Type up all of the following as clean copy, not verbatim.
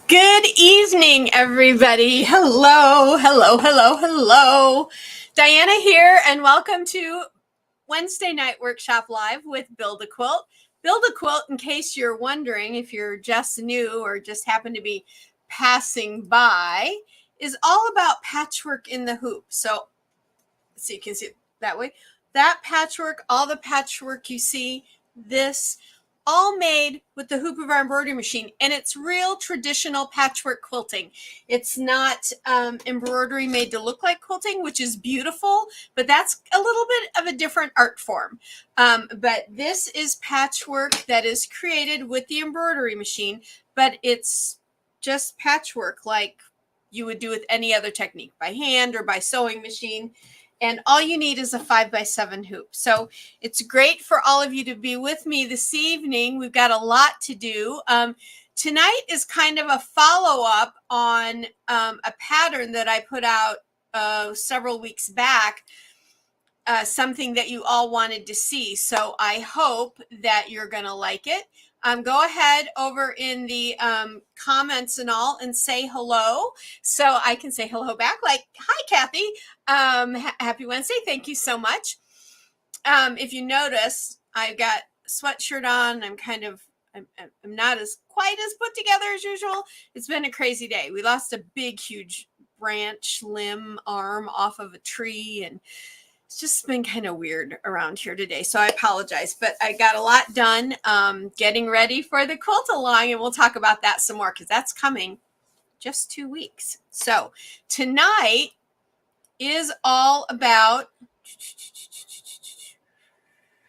Good evening, everybody. Hello, hello, hello, hello. Diana here, and welcome to Wednesday Night Workshop Live with Build a Quilt. Build a Quilt, in case you're wondering if you're just new or just happen to be passing by, is all about patchwork in the hoop. So you can see it that way. That patchwork, all the patchwork you see, this all made with the hoop of our embroidery machine, and it's real traditional patchwork quilting. It's not embroidery made to look like quilting, which is beautiful, but that's a little bit of a different art form. But this is patchwork that is created with the embroidery machine, but it's just patchwork like you would do with any other technique, by hand or by sewing machine. And all you need is a 5x7 hoop. So it's great for all of you to be with me this evening. We've got a lot to do. Tonight is kind of a follow-up on a pattern that I put out several weeks back, something that you all wanted to see. So I hope that you're going to like it. Go ahead over in the comments and all and say hello, so I can say hello back, like, hi, Kathy. Happy Wednesday. Thank you so much. If you notice, I've got a sweatshirt on. I'm not as quite as put together as usual. It's been a crazy day. We lost a big, huge branch, limb, arm off of a tree, and it's just been kind of weird around here today. So I apologize, but I got a lot done getting ready for the quilt along, and we'll talk about that some more because that's coming just 2 weeks. So tonight is all about,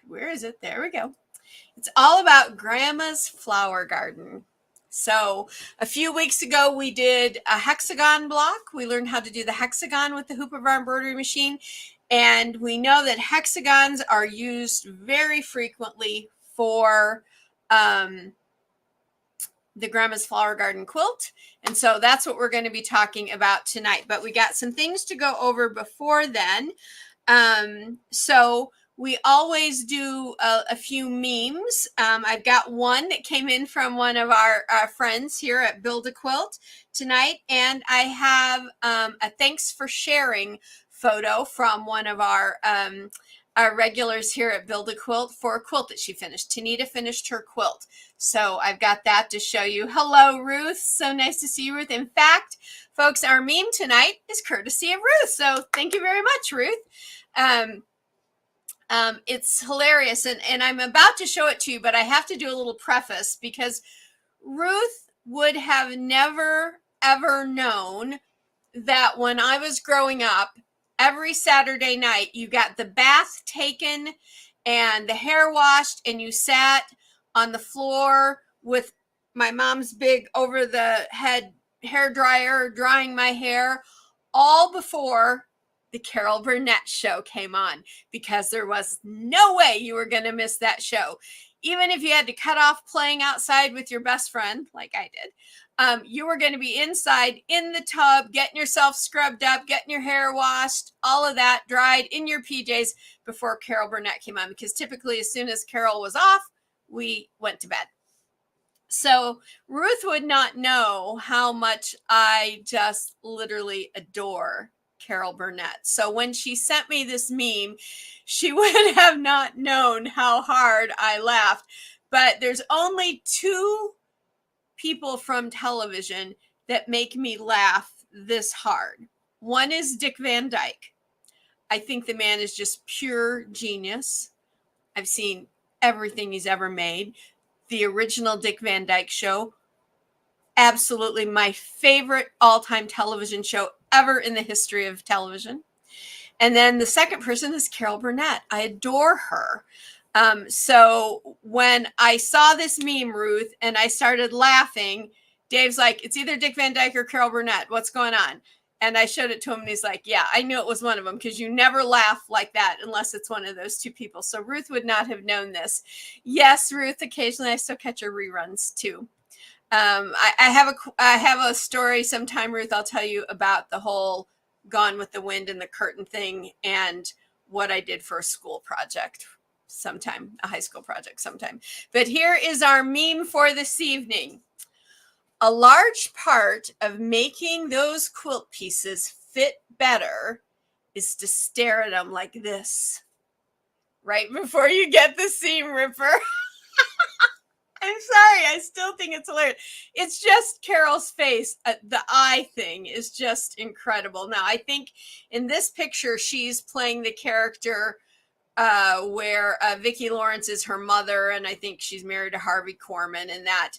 where is it? There we go. It's all about Grandma's flower garden. So a few weeks ago, we did a hexagon block. We learned how to do the hexagon with the hoop of our embroidery machine. And we know that hexagons are used very frequently for the Grandma's Flower Garden quilt. And so that's what we're going to be talking about tonight. But we got some things to go over before then. So we always do a few memes. I've got one that came in from one of our friends here at Build a Quilt tonight. And I have a thanks for sharing photo from one of our regulars here at Build a Quilt for a quilt that she finished. Tanita finished her quilt. So I've got that to show you. Hello, Ruth. So nice to see you, Ruth. In fact, folks, our meme tonight is courtesy of Ruth. So thank you very much, Ruth. It's hilarious. And I'm about to show it to you, but I have to do a little preface because Ruth would have never, ever known that when I was growing up, every Saturday night, you got the bath taken and the hair washed, and you sat on the floor with my mom's big over the head hair dryer drying my hair, all before the Carol Burnett show came on, because there was no way you were going to miss that show. Even if you had to cut off playing outside with your best friend, like I did, you were going to be inside in the tub, getting yourself scrubbed up, getting your hair washed, all of that dried in your PJs before Carol Burnett came on, because typically as soon as Carol was off, we went to bed. So Ruth would not know how much I just literally adore Carol Burnett. So when she sent me this meme, she would have not known how hard I laughed. But there's only two people from television that make me laugh this hard. One is Dick Van Dyke. I think the man is just pure genius. I've seen everything he's ever made. The original Dick Van Dyke Show, absolutely my favorite all-time television show ever in the history of television. And then the second person is Carol Burnett. I adore her. So when I saw this meme, Ruth, and I started laughing, Dave's like, it's either Dick Van Dyke or Carol Burnett. What's going on? And I showed it to him, and he's like, yeah, I knew it was one of them, because you never laugh like that unless it's one of those two people. So Ruth would not have known this. Yes, Ruth, occasionally I still catch her reruns too. I have a story sometime, Ruth, I'll tell you about the whole Gone with the Wind and the curtain thing and what I did for a school project sometime, a high school project sometime. But here is our meme for this evening. a large part of making those quilt pieces fit better is to stare at them like this right before you get the seam ripper. I'm sorry, I still think it's hilarious. It's just Carol's face. The eye thing is just incredible. Now, I think in this picture, she's playing the character where Vicki Lawrence is her mother, and I think she's married to Harvey Korman and that.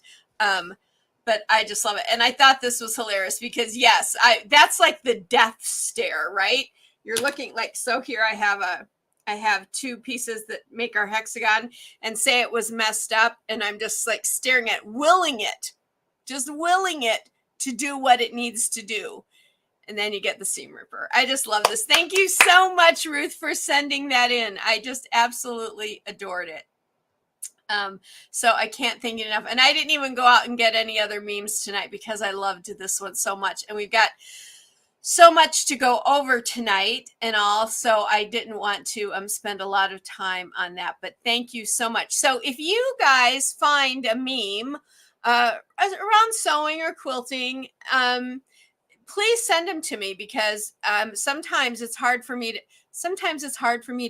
But I just love it. And I thought this was hilarious because, yes, that's like the death stare, right? You're looking like, so here I have two pieces that make our hexagon, and say it was messed up, and I'm just like staring at, willing it to do what it needs to do. And then you get the seam ripper. I just love this. Thank you so much, Ruth, for sending that in. I just absolutely adored it. So I can't thank you enough. And I didn't even go out and get any other memes tonight because I loved this one so much. And we've got so much to go over tonight, and also I didn't want to spend a lot of time on that, but thank you so much. So if you guys find a meme around sewing or quilting, please send them to me, because sometimes it's hard for me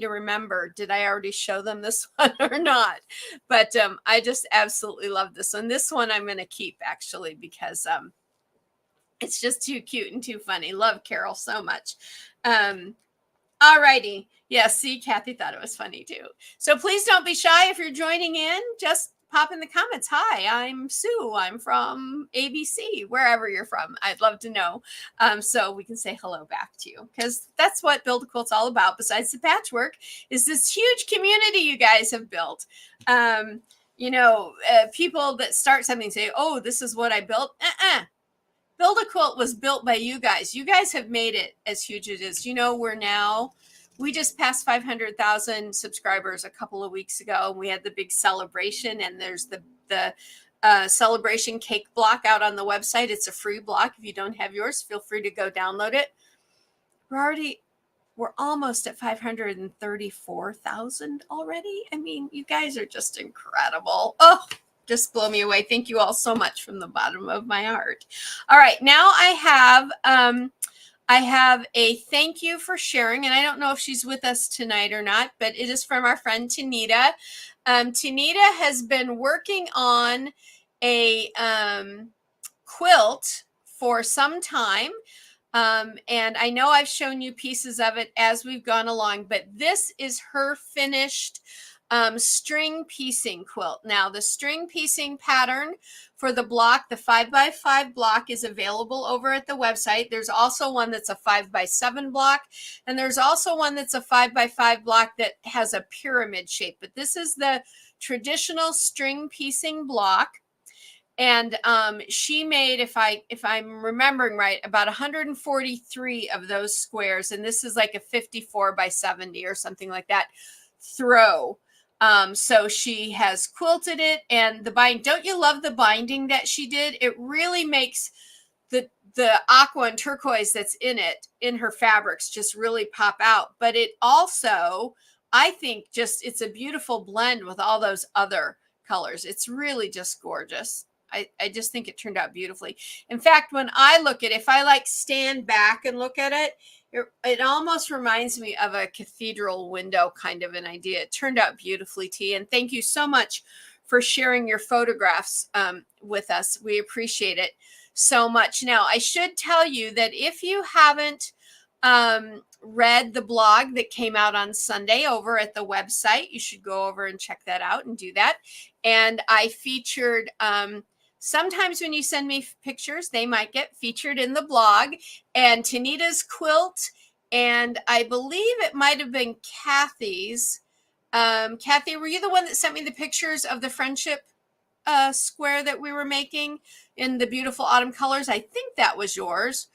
to remember, did I already show them this one or not? But I just absolutely love this one. This one I'm going to keep, actually, because it's just too cute and too funny. Love Carol so much. All righty. Yeah, see, Kathy thought it was funny too. So please don't be shy if you're joining in. Just pop in the comments. Hi, I'm Sue. I'm from ABC, wherever you're from. I'd love to know. So we can say hello back to you, because that's what Build a Quilt's all about. Besides the patchwork, is this huge community you guys have built. People that start something say, oh, this is what I built. Build a Quilt was built by you guys. You guys have made it as huge as it is. We just passed 500,000 subscribers a couple of weeks ago. We had the big celebration, and there's the celebration cake block out on the website. It's a free block. If you don't have yours, feel free to go download it. We're almost at 534,000 already. I mean, you guys are just incredible. Oh, just blow me away. Thank you all so much from the bottom of my heart. All right, now I have a thank you for sharing, and I don't know if she's with us tonight or not, but it is from our friend Tanita. Tanita has been working on a quilt for some time, and I know I've shown you pieces of it as we've gone along, but this is her finished string piecing quilt. Now, the string piecing pattern for the block, the 5x5 block, is available over at the website. There's also one that's a 5x7 block, and there's also one that's a 5x5 block that has a pyramid shape. But this is the traditional string piecing block. And she made, if I'm remembering right, about 143 of those squares, and this is like a 54x70 or something like that throw. So she has quilted it, and the bind. Don't you love the binding that she did? It really makes the aqua and turquoise that's in her fabrics just really pop out. But it also, I think, it's a beautiful blend with all those other colors. It's really just gorgeous. I just think it turned out beautifully. In fact, when I look at it, if I stand back and look at it, it almost reminds me of a cathedral window kind of an idea. It turned out beautifully, T. And thank you so much for sharing your photographs with us. We appreciate it so much. Now, I should tell you that if you haven't read the blog that came out on Sunday over at the website, you should go over and check that out and do that. And I featured sometimes when you send me pictures, they might get featured in the blog. And Tanita's quilt, and I believe it might have been Kathy's. Kathy, were you the one that sent me the pictures of the friendship square that we were making in the beautiful autumn colors? I think that was yours.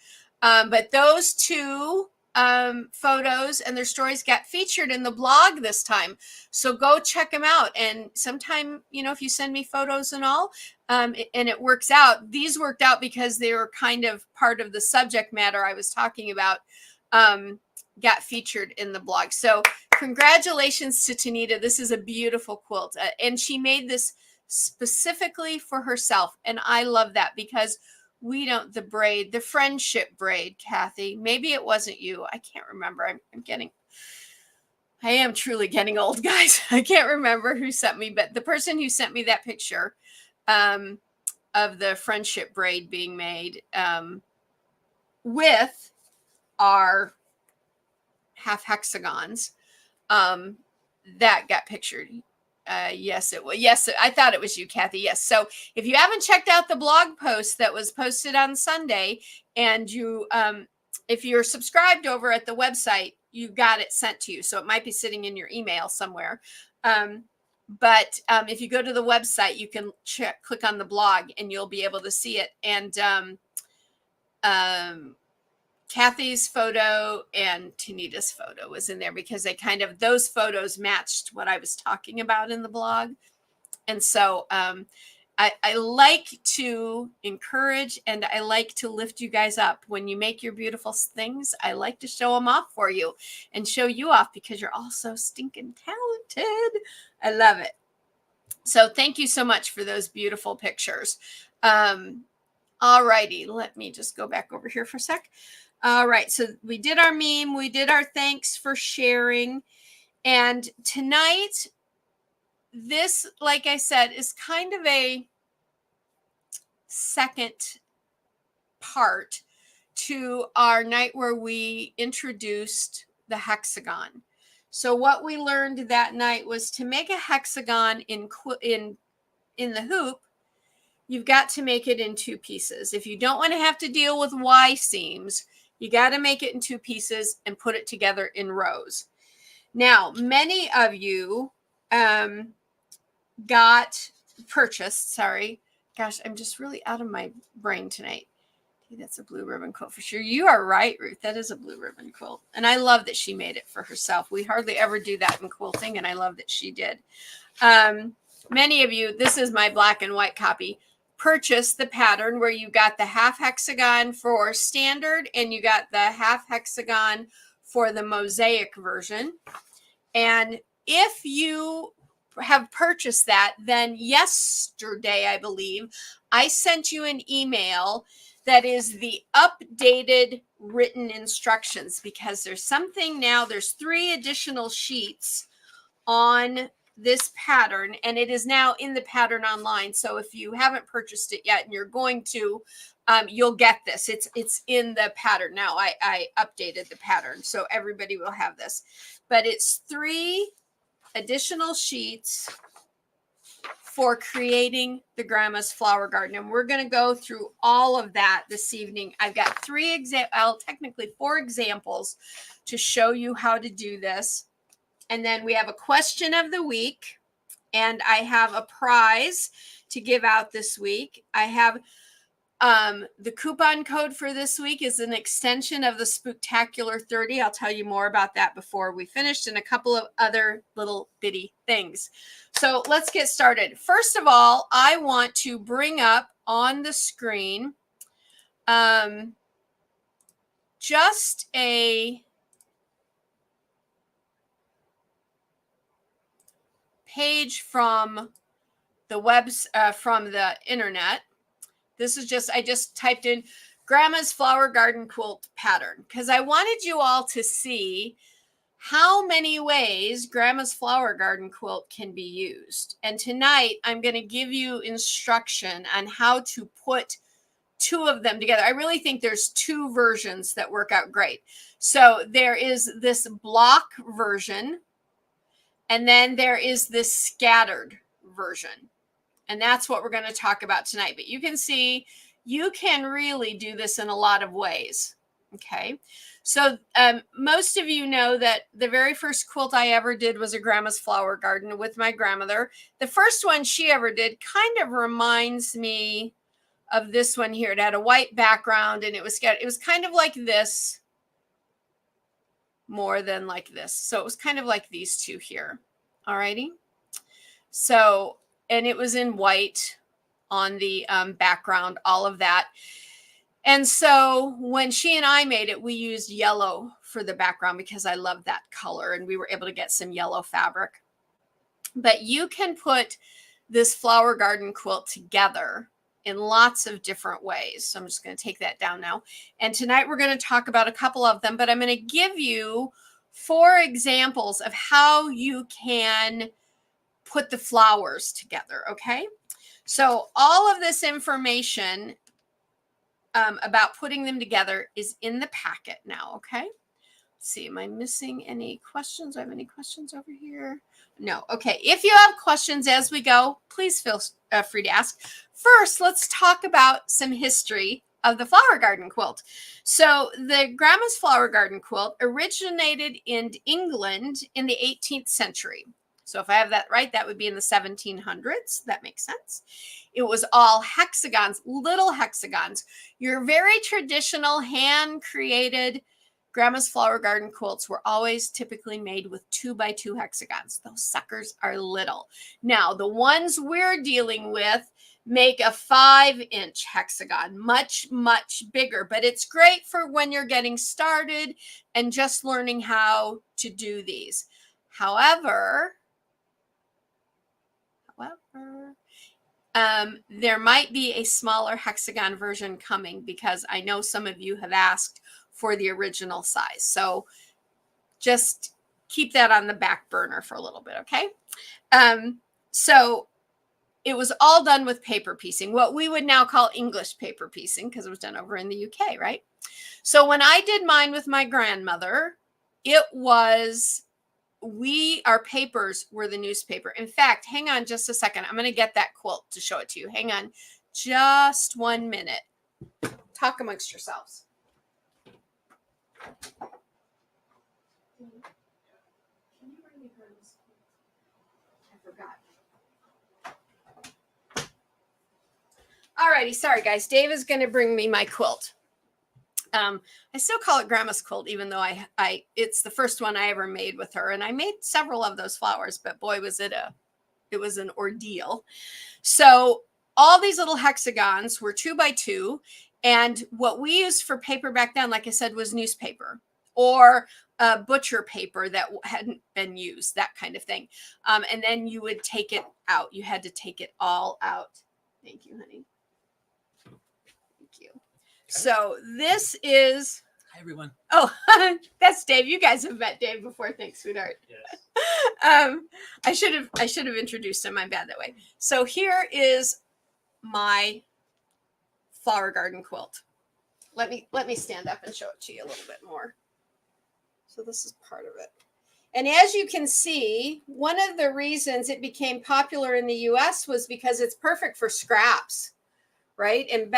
But those two photos and their stories got featured in the blog this time. So go check them out. And sometime, if you send me photos and all, and it works out, these worked out because they were kind of part of the subject matter I was talking about, got featured in the blog. So congratulations to Tanita. This is a beautiful quilt. And she made this specifically for herself. And I love that because we don't, the friendship braid, Kathy, maybe it wasn't you. I can't remember. I am truly getting old, guys. I can't remember who sent me, but the person who sent me that picture of the friendship braid being made with our half hexagons, that got pictured. Yes, it was. Yes, I thought it was you, Kathy. Yes. So if you haven't checked out the blog post that was posted on Sunday, and you, if you're subscribed over at the website, you got it sent to you. So it might be sitting in your email somewhere. But if you go to the website, you can click on the blog and you'll be able to see it. And Kathy's photo and Tanita's photo was in there because they those photos matched what I was talking about in the blog. And so I like to encourage and I like to lift you guys up. When you make your beautiful things, I like to show them off for you and show you off because you're all so stinking talented. I love it. So thank you so much for those beautiful pictures. All righty, let me just go back over here for a sec. All right, so we did our meme, we did our thanks for sharing. And tonight, this, like I said, is kind of a second part to our night where we introduced the hexagon. So what we learned that night was to make a hexagon in the hoop, you've got to make it in two pieces. If you don't want to have to deal with Y seams, you got to make it in two pieces and put it together in rows. Now, many of you purchased, sorry. Gosh, I'm just really out of my brain tonight. That's a blue ribbon quilt for sure. You are right, Ruth. That is a blue ribbon quilt. And I love that she made it for herself. We hardly ever do that in quilting, and I love that she did. Many of you, this is my black and white copy, purchased the pattern where you got the half hexagon for standard and you got the half hexagon for the mosaic version. And if you have purchased that, then yesterday, I believe, I sent you an email that is the updated written instructions, because there's something now, there's 3 additional sheets on this pattern, and it is now in the pattern online. So if you haven't purchased it yet and you're going to, you'll get this. It's in the pattern now. I updated the pattern so everybody will have this, but it's 3 additional sheets for creating the Grandma's Flower Garden. And we're going to go through all of that this evening. I've got 4 examples to show you how to do this. And then we have a question of the week, and I have a prize to give out this week. I have the coupon code for this week is an extension of the Spooktacular 30. I'll tell you more about that before we finish, and a couple of other little bitty things. So let's get started. First of all, I want to bring up on the screen just a page from the from the internet. This is just, I just typed in Grandma's Flower Garden Quilt pattern because I wanted you all to see how many ways Grandma's Flower Garden Quilt can be used. And tonight I'm going to give you instruction on how to put 2 of them together. I really think there's 2 versions that work out great. So there is this block version, and then there is this scattered version. And that's what we're going to talk about tonight. But you can see you can really do this in a lot of ways. Okay. So most of you know that the very first quilt I ever did was a Grandma's Flower Garden with my grandmother. The first one she ever did kind of reminds me of this one here. It had a white background and it was kind of like this more than like this. So it was kind of like these 2 here. All righty. So, and it was in white on the background, all of that. And so when she and I made it, we used yellow for the background because I love that color, and we were able to get some yellow fabric. But you can put this flower garden quilt together in lots of different ways. So I'm just going to take that down now. And tonight we're going to talk about a couple of them, but I'm going to give you 4 examples of how you can put the flowers together, okay? So all of this information about putting them together is in the packet now, okay? Let's see, am I missing any questions? Do I have any questions over here? No. Okay. If you have questions as we go, please feel free to ask. First, let's talk about some history of the flower garden quilt. So the Grandma's Flower Garden Quilt originated in England in the 18th century. So if I have that right, that would be in the 1700s. That makes sense. It was all hexagons, little hexagons. Your very traditional hand-created Grandma's Flower Garden quilts were always typically made with 2x2 hexagons. Those suckers are little. Now, the ones we're dealing with make a 5-inch hexagon, much, much bigger, but it's great for when you're getting started and just learning how to do these. However, there might be a smaller hexagon version coming because I know some of you have asked for the original size. So just keep that on the back burner for a little bit, okay? So it was all done with paper piecing, what we would now call English paper piecing because it was done over in the UK, right? So when I did mine with my grandmother, it was, our papers were the newspaper. In fact, hang on just a second. I'm going to get that quilt to show it to you. Hang on just 1 minute. Talk amongst yourselves. I forgot. Alrighty, sorry guys. Dave is going to bring me my quilt. I still call it Grandma's quilt, even though it's the first one I ever made with her, and I made several of those flowers. But boy, was it was an ordeal. So all these little hexagons were 2x2, and what we used for paper back then, like I said, was newspaper or butcher paper that hadn't been used, that kind of thing. And then you would take it out. You had to take it all out. Thank you, honey. Thank you. So this is. Hi, everyone. Oh, that's Dave. You guys have met Dave before. Thanks, sweetheart. Yes. I should have introduced him. I'm bad that way. So here is my flower garden quilt. Let me stand up and show it to you a little bit more. So this is part of it. And as you can see, one of the reasons it became popular in the US was because it's perfect for scraps. Right. And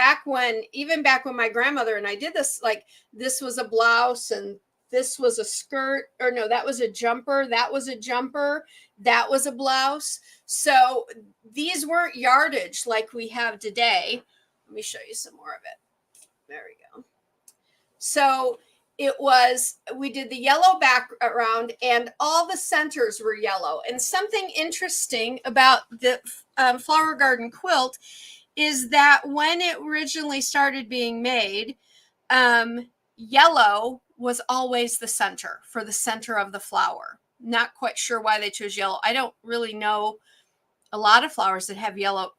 even back when my grandmother and I did this, like this was a blouse and this was a skirt, or no, that was a jumper. That was a jumper. That was a blouse. So these weren't yardage like we have today. Let me show you some more of it. There we go. So we did the yellow background and all the centers were yellow. And something interesting about the flower garden quilt is that when it originally started being made, yellow was always the center for the center of the flower. Not quite sure why they chose yellow. I don't really know a lot of flowers that have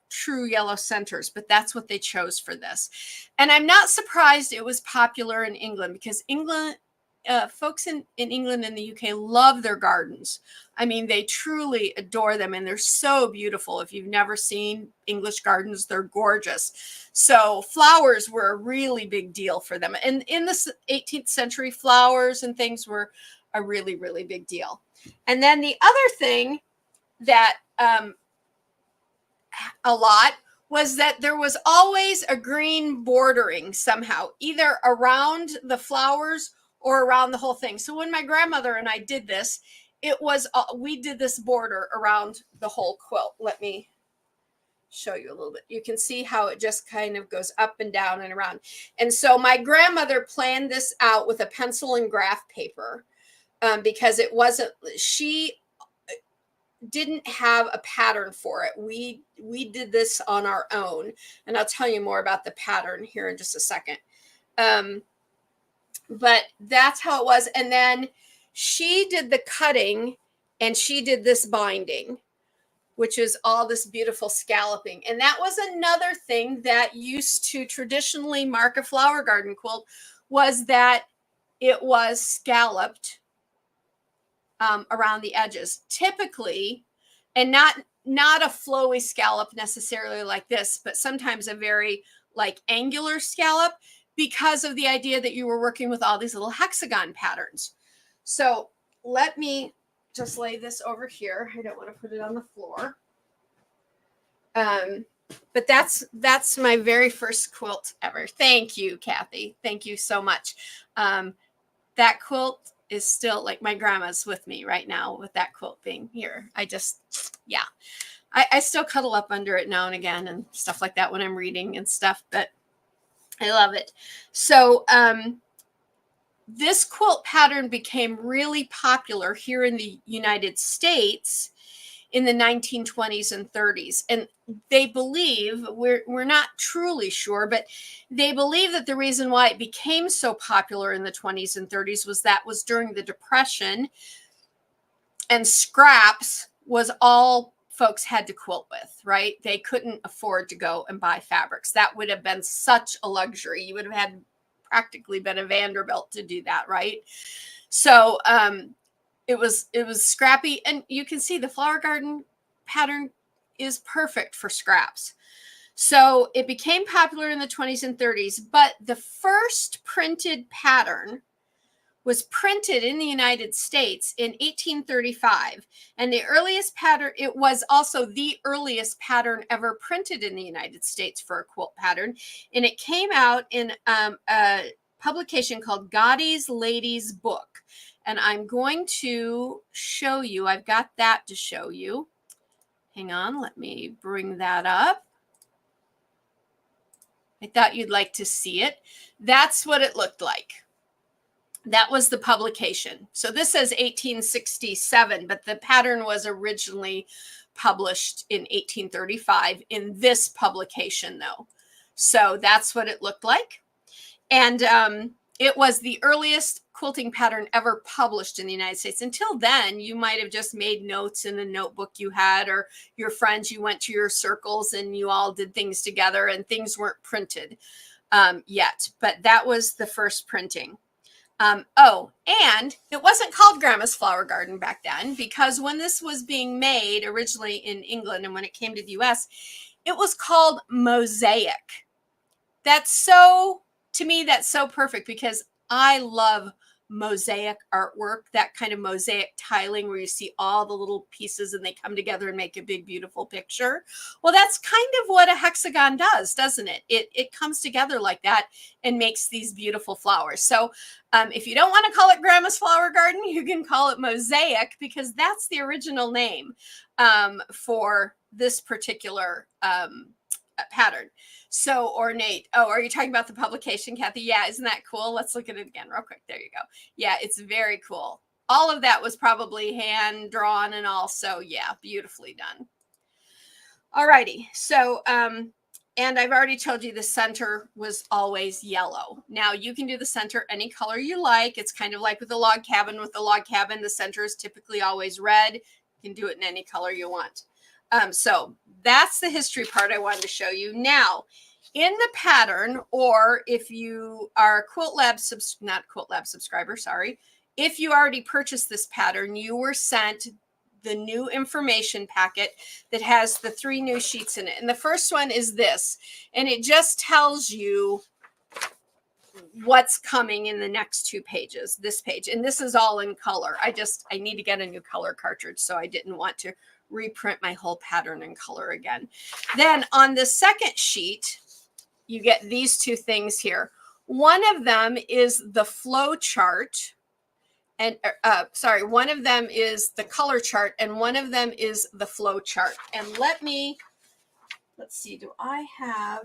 true yellow centers, but that's what they chose for this. And I'm not surprised it was popular in England because folks in England and the UK love their gardens. I mean, they truly adore them and they're so beautiful. If you've never seen English gardens, they're gorgeous. So flowers were a really big deal for them. And in the 18th century, flowers and things were a really, really big deal. And then the other thing that a lot was that there was always a green bordering somehow, either around the flowers or around the whole thing. So when my grandmother and I did this, we did this border around the whole quilt. Let me show you a little bit. You can see how it just kind of goes up and down and around. And so my grandmother planned this out with a pencil and graph paper because she didn't have a pattern for it. We did this on our own, and I'll tell you more about the pattern here in just a second. But that's how it was. And then she did the cutting and she did this binding. which is all this beautiful scalloping. And that was another thing that used to traditionally mark a flower garden quilt, was that it was scalloped around the edges, typically, and not a flowy scallop necessarily like this, but sometimes a very like angular scallop, because of the idea that you were working with all these little hexagon patterns. So let me just lay this over here. I don't want to put it on the floor. But that's my very first quilt ever. Thank you, Kathy. Thank you so much. That quilt is still, like, my grandma's with me right now with that quilt being here. Yeah. I still cuddle up under it now and again and stuff like that when I'm reading and stuff, but I love it. So this quilt pattern became really popular here in the United States in the 1920s and 30s. And they believe, we're not truly sure, but they believe that the reason why it became so popular in the 20s and 30s was during the Depression, and scraps was all folks had to quilt with, right? They couldn't afford to go and buy fabrics. That would have been such a luxury. You would have had practically been a Vanderbilt to do that, right? So it was scrappy, and you can see the flower garden pattern is perfect for scraps. So it became popular in the 20s and 30s, but the first printed pattern was printed in the United States in 1835. And the earliest pattern, it was also the earliest pattern ever printed in the United States for a quilt pattern. And it came out in a publication called Godey's Lady's Book. And I'm going to show you, I've got that to show you. Hang on, let me bring that up. I thought you'd like to see it. That's what it looked like. That was the publication. So this says 1867, but the pattern was originally published in 1835 in this publication, though. So that's what it looked like. And it was the earliest quilting pattern ever published in the United States. Until then, you might have just made notes in a notebook you had, or your friends, you went to your circles and you all did things together, and things weren't printed yet. But that was the first printing. Oh, and it wasn't called Grandma's Flower Garden back then, because when this was being made originally in England and when it came to the US, it was called Mosaic. To me, that's so perfect, because I love mosaic artwork, that kind of mosaic tiling where you see all the little pieces and they come together and make a big, beautiful picture. Well, that's kind of what a hexagon does, doesn't it? It comes together like that and makes these beautiful flowers. So if you don't want to call it Grandma's Flower Garden, you can call it Mosaic, because that's the original name for this particular pattern. So ornate. Oh, are you talking about the publication, Kathy? Yeah, isn't that cool? Let's look at it again real quick. There you go. Yeah, it's very cool. All of that was probably hand drawn and also, yeah, beautifully done. All righty. So, and I've already told you the center was always yellow. Now you can do the center any color you like. It's kind of like with the log cabin. With the log cabin, the center is typically always red. You can do it in any color you want. So that's the history part I wanted to show you. Now, in the pattern, or if you are a Quilt Lab subscriber, sorry, if you already purchased this pattern, you were sent the new information packet that has the 3 new sheets in it. And the first one is this, and it just tells you what's coming in the next 2 pages, this page. And this is all in color. I need to get a new color cartridge, so I didn't want to reprint my whole pattern in color again. Then on the second sheet, you get these 2 things here. One of them is the flow chart, and one of them is the color chart, and one of them is the flow chart. And let's see, I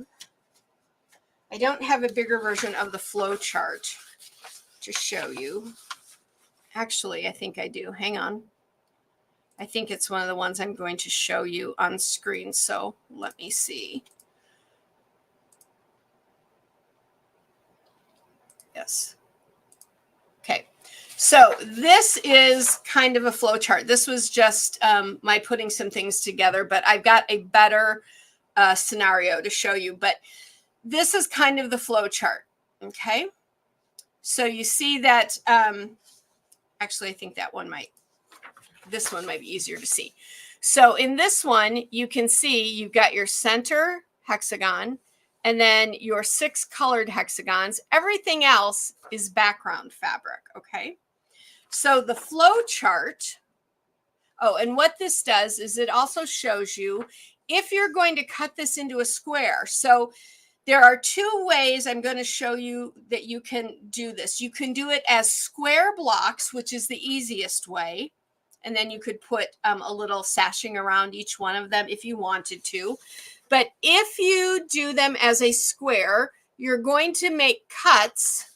don't have a bigger version of the flow chart to show you. Actually, I think I do. Hang on. I think it's one of the ones I'm going to show you on screen. So let me see. Yes. Okay. So this is kind of a flow chart. This was just my putting some things together, but I've got a better scenario to show you. But this is kind of the flow chart. Okay. So you see that, actually, I think this one might be easier to see. So in this one, you can see you've got your center hexagon and then your 6 colored hexagons. Everything else is background fabric. Okay. So the flow chart, oh, and what this does is it also shows you if you're going to cut this into a square. So there are 2 ways I'm going to show you that you can do this. You can do it as square blocks, which is the easiest way. And then you could put a little sashing around each one of them if you wanted to. But if you do them as a square, you're going to make cuts.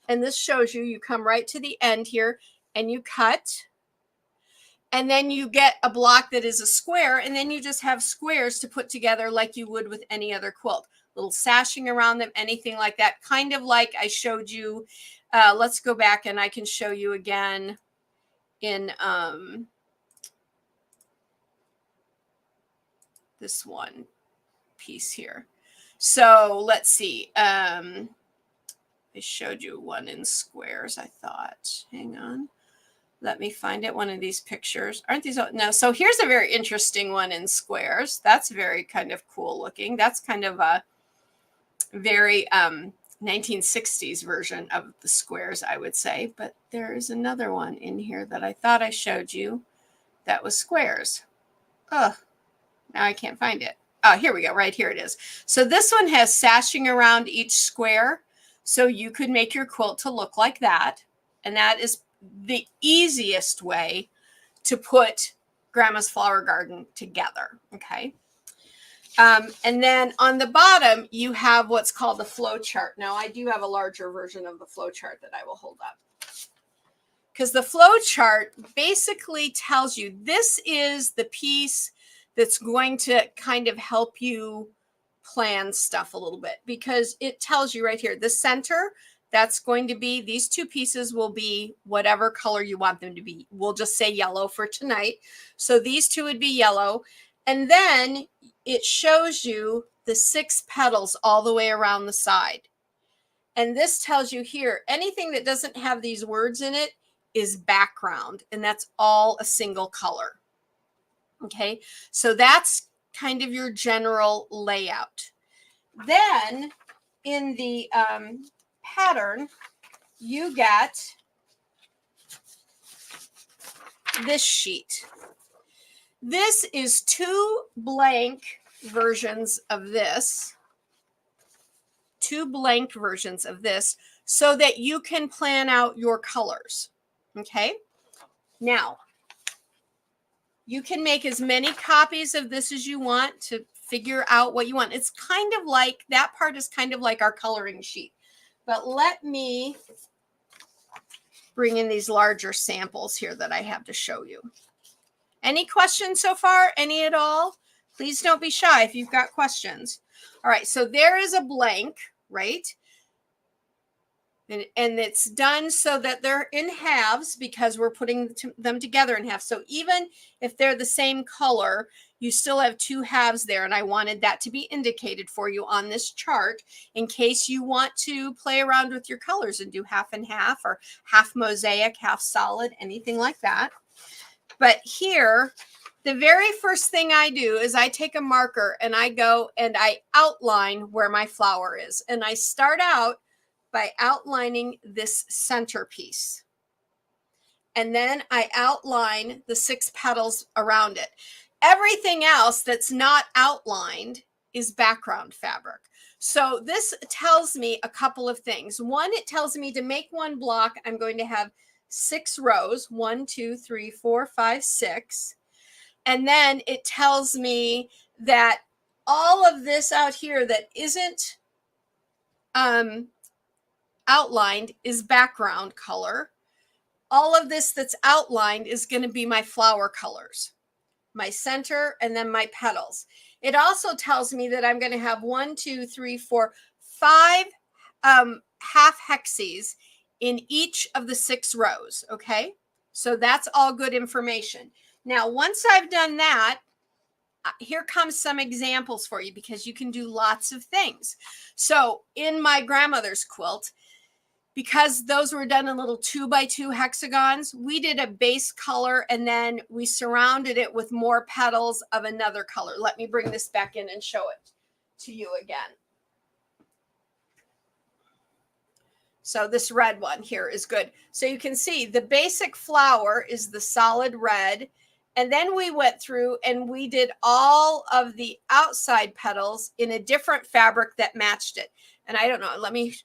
And this shows you come right to the end here and you cut. And then you get a block that is a square. And then you just have squares to put together like you would with any other quilt. Little sashing around them, anything like that. Kind of like I showed you. Let's go back and I can show you again in this one piece here. So let's see. I showed you one in squares, I thought. Hang on. Let me find it. One of these pictures. Aren't these? No. So here's a very interesting one in squares. That's very kind of cool looking. That's kind of a very 1960s version of the squares, I would say. But there is another one in here that I thought I showed you that was squares. Oh, now I can't find it. Oh, here we go. Right here it is. So this one has sashing around each square. So you could make your quilt to look like that. And that is the easiest way to put Grandma's Flower Garden together. Okay. And then on the bottom, you have what's called the flow chart. Now, I do have a larger version of the flow chart that I will hold up. Because the flow chart basically tells you this is the piece that's going to kind of help you plan stuff a little bit. Because it tells you right here, the center, that's going to be, these 2 pieces will be whatever color you want them to be. We'll just say yellow for tonight. So these 2 would be yellow. And then it shows you the 6 petals all the way around the side. And this tells you here, anything that doesn't have these words in it is background. And that's all a single color. Okay, so that's kind of your general layout. Then in the pattern, you get this sheet. This is 2 blank versions of this. 2 blank versions of this so that you can plan out your colors. Okay. Now, you can make as many copies of this as you want to figure out what you want. It's kind of like, that part is kind of like our coloring sheet. But let me bring in these larger samples here that I have to show you. Any questions so far? Any at all? Please don't be shy if you've got questions. All right, so there is a blank, right? And it's done so that they're in halves because we're putting them together in half. So even if they're the same color, you still have 2 halves there. And I wanted that to be indicated for you on this chart in case you want to play around with your colors and do half and half or half mosaic, half solid, anything like that. But here, the very first thing I do is I take a marker and I go and I outline where my flower is. And I start out by outlining this centerpiece. And then I outline the 6 petals around it. Everything else that's not outlined is background fabric. So this tells me a couple of things. One, it tells me to make one block, I'm going to have 6 rows, 1, 2, 3, 4, 5, 6. And then it tells me that all of this out here that isn't outlined is background color. All of this that's outlined is going to be my flower colors, my center, and then my petals. It also tells me that I'm going to have 1, 2, 3, 4, 5 half hexes in each of the 6 rows, okay? So that's all good information. Now, once I've done that, here comes some examples for you because you can do lots of things. So in my grandmother's quilt, because those were done in little 2x2 hexagons, we did a base color and then we surrounded it with more petals of another color. Let me bring this back in and show it to you again. So this red one here is good. So you can see the basic flower is the solid red. And then we went through and we did all of the outside petals in a different fabric that matched it. And I don't know, let me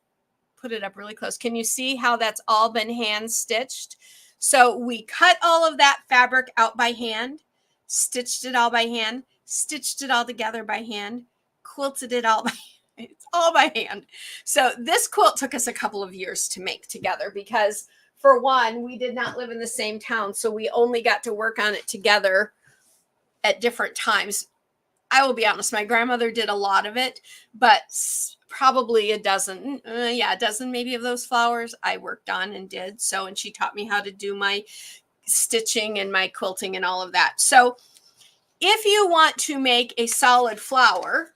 put it up really close. Can you see how that's all been hand stitched? So we cut all of that fabric out by hand, stitched it all by hand, stitched it all together by hand, quilted it all by hand. It's all by hand. So this quilt took us a couple of years to make together because, for one, we did not live in the same town, so we only got to work on it together at different times. I will be honest, my grandmother did a lot of it, but probably a dozen maybe of those flowers I worked on and did. So, and she taught me how to do my stitching and my quilting and all of that. So if you want to make a solid flower,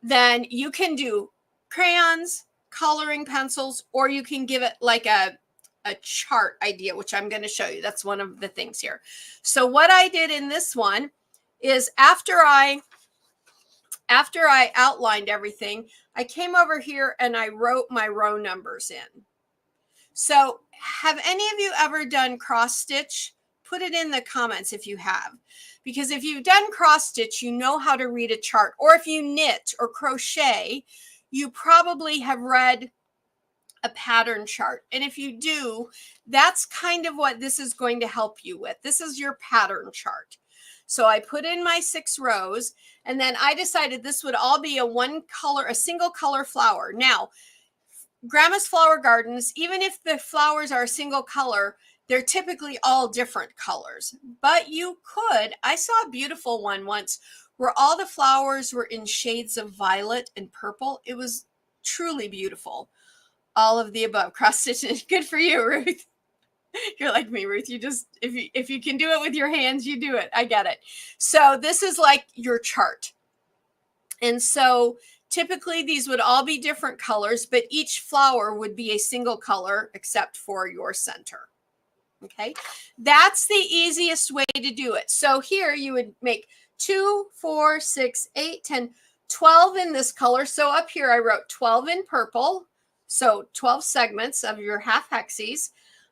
then you can do crayons, coloring pencils, or you can give it like a chart idea, which I'm going to show you. That's one of the things here. So what I did in this one is after I outlined everything, I came over here and I wrote my row numbers in. So have any of you ever done cross stitch? Put it in the comments if you have. Because if you've done cross stitch, you know how to read a chart. Or if you knit or crochet, you probably have read a pattern chart. And if you do, that's kind of what this is going to help you with. This is your pattern chart. So I put in my 6 rows, and then I decided this would all be a single color flower. Now, Grandma's Flower Gardens, even if the flowers are a single color, they're typically all different colors. But you could, I saw a beautiful one once where all the flowers were in shades of violet and purple. It was truly beautiful. All of the above, cross stitching. Good for you, Ruth. You're like me, Ruth. You just, if you can do it with your hands, you do it. I get it. So this is like your chart. And so typically these would all be different colors, but each flower would be a single color except for your center. Okay, that's the easiest way to do it. So here you would make 2, 4, 6, 8, 10, 12 in this color. So up here I wrote 12 in purple. So 12 segments of your half hexies.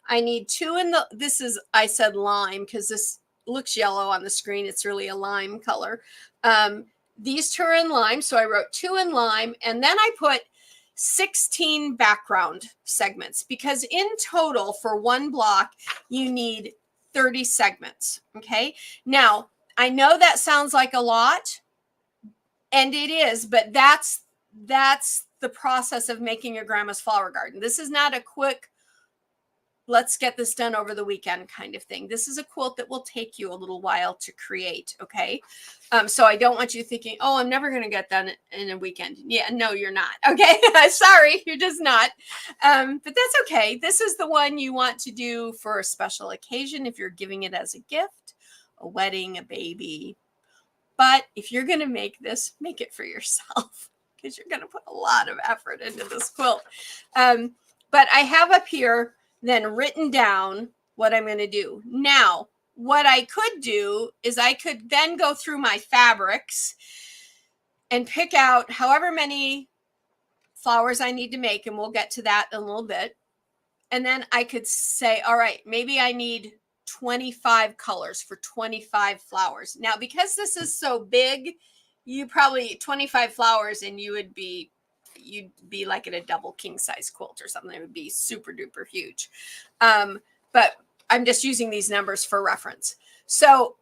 I need 2 in the, this is, I said lime because this looks yellow on the screen. It's really a lime color. These 2 are in lime. So I wrote 2 in lime, and then I put 16 background segments because in total for one block, you need 30 segments. Okay. Now I know that sounds like a lot, and it is, but that's the process of making a Grandma's Flower Garden. This is not a quick, let's get this done over the weekend kind of thing. This is a quilt that will take you a little while to create. Okay. So I don't want you thinking, oh, I'm never going to get done in a weekend. Yeah, no, you're not. Okay. Sorry. You're just not. But that's okay. This is the one you want to do for a special occasion. If you're giving it as a gift, a wedding, a baby. But if you're going to make this, make it for yourself because you're going to put a lot of effort into this quilt. But I have up here then written down what I'm going to do. Now, what I could do is I could then go through my fabrics and pick out however many flowers I need to make, and we'll get to that in a little bit. And then I could say, all right, maybe I need 25 colors for 25 flowers. Now, because this is so big, you probably 25 flowers and you'd be like in a double king size quilt or something. It would be super duper huge. But I'm just using these numbers for reference. So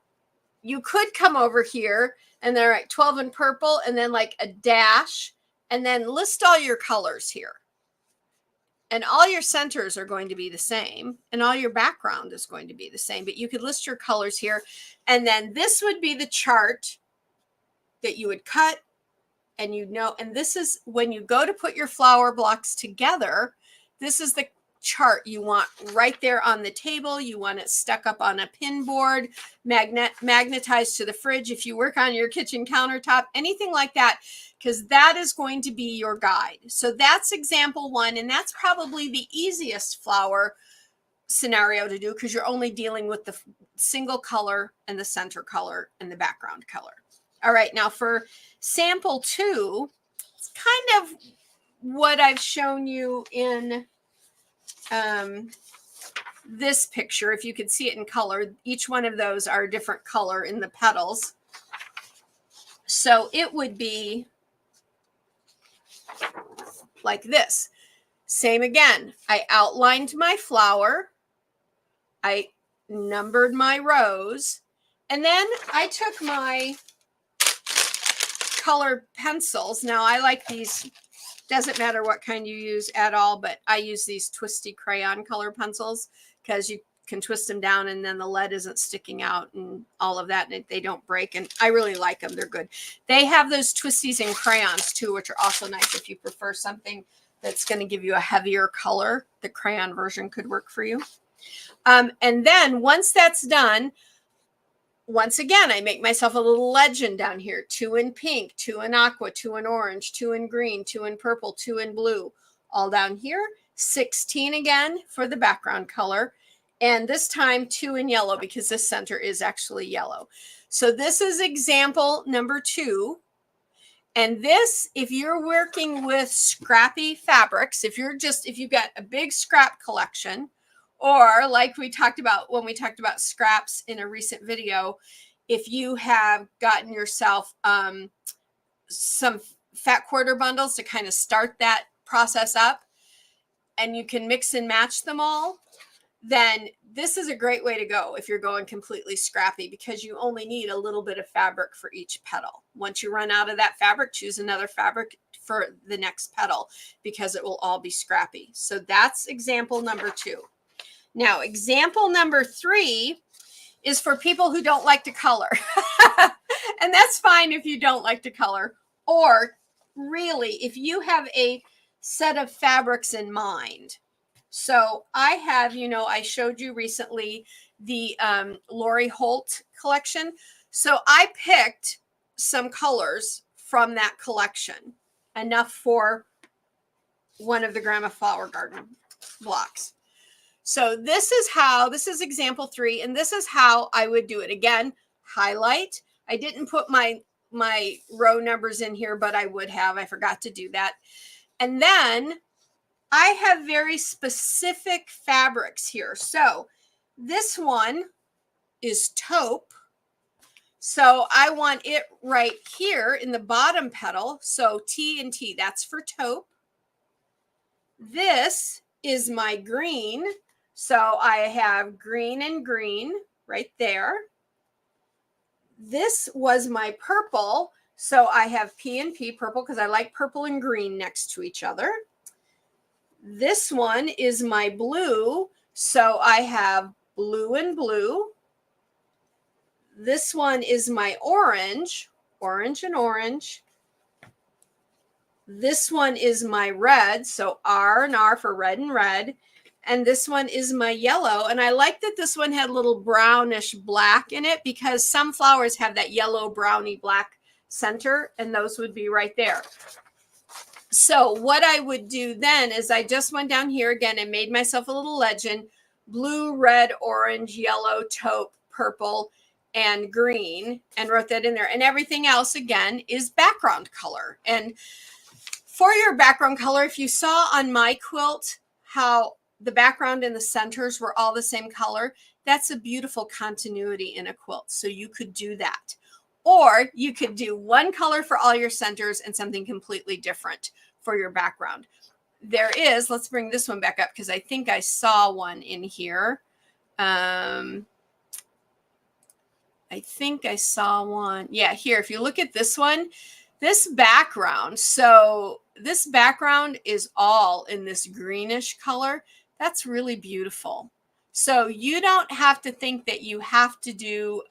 you could come over here and they're like 12 in purple and then like a dash and then list all your colors here. And all your centers are going to be the same and all your background is going to be the same, but you could list your colors here. And then this would be the chart that you would cut. And and this is when you go to put your flower blocks together, this is the chart you want right there on the table. You want it stuck up on a pin board, magnetized to the fridge if you work on your kitchen countertop, anything like that, because that is going to be your guide. So that's example one, and that's probably the easiest flower scenario to do because you're only dealing with the single color and the center color and the background color. All right, now for sample two, it's kind of what I've shown you in this picture. If you could see it in color, each one of those are a different color in the petals. So it would be like this. Same again. I outlined my flower. I numbered my rows. And then I took my colored pencils. Now I like these, doesn't matter what kind you use at all, but I use these twisty crayon color pencils because you can twist them down and then the lead isn't sticking out and all of that, and they don't break. And I really like them. They're good. They have those twisties in crayons too, which are also nice if you prefer something that's going to give you a heavier color. The crayon version could work for you. And then once that's done, once again, I make myself a little legend down here. 2 in pink, 2 in aqua, 2 in orange, 2 in green, 2 in purple, 2 in blue, all down here. 16 again for the background color. And this time 2 in yellow because this center is actually yellow. So this is example number 2. And this, if you're working with scrappy fabrics, if you've got a big scrap collection, or like we talked about when we talked about scraps in a recent video, if you have gotten yourself some fat quarter bundles to kind of start that process up and you can mix and match them all, then this is a great way to go if you're going completely scrappy because you only need a little bit of fabric for each petal. Once you run out of that fabric, choose another fabric for the next petal because it will all be scrappy. So that's example number 2. Now, example number 3 is for people who don't like to color. And that's fine if you don't like to color. Or really, if you have a set of fabrics in mind. So I have, I showed you recently the Lori Holt collection. So I picked some colors from that collection, enough for one of the Grandma Flower Garden blocks. So this is example 3, and this is how I would do it. Again, highlight. I didn't put my row numbers in here, but I would have. I forgot to do that. And then I have very specific fabrics here. So this one is taupe. So I want it right here in the bottom petal. So T and T, that's for taupe. This is my green. So I have green and green right there. This was my purple. So I have P and P, purple, because I like purple and green next to each other. This one is my blue. So I have blue and blue. This one is my orange, orange and orange. This one is my red. So R and R for red and red. And this one is my yellow. And I like that this one had a little brownish black in it because some flowers have that yellow browny black center, and those would be right there. So what I would do then is I just went down here again and made myself a little legend: blue, red, orange, yellow, taupe, purple, and green, and wrote that in there. And everything else again is background color. And for your background color, if you saw on my quilt how the background and the centers were all the same color, that's a beautiful continuity in a quilt. So you could do that. Or you could do one color for all your centers and something completely different for your background. There is, let's bring this one back up because I think I saw one in here. I think I saw one. Yeah, here, if you look at this one, this background. So this background is all in this greenish color. That's really beautiful. So you don't have to think that you have to do,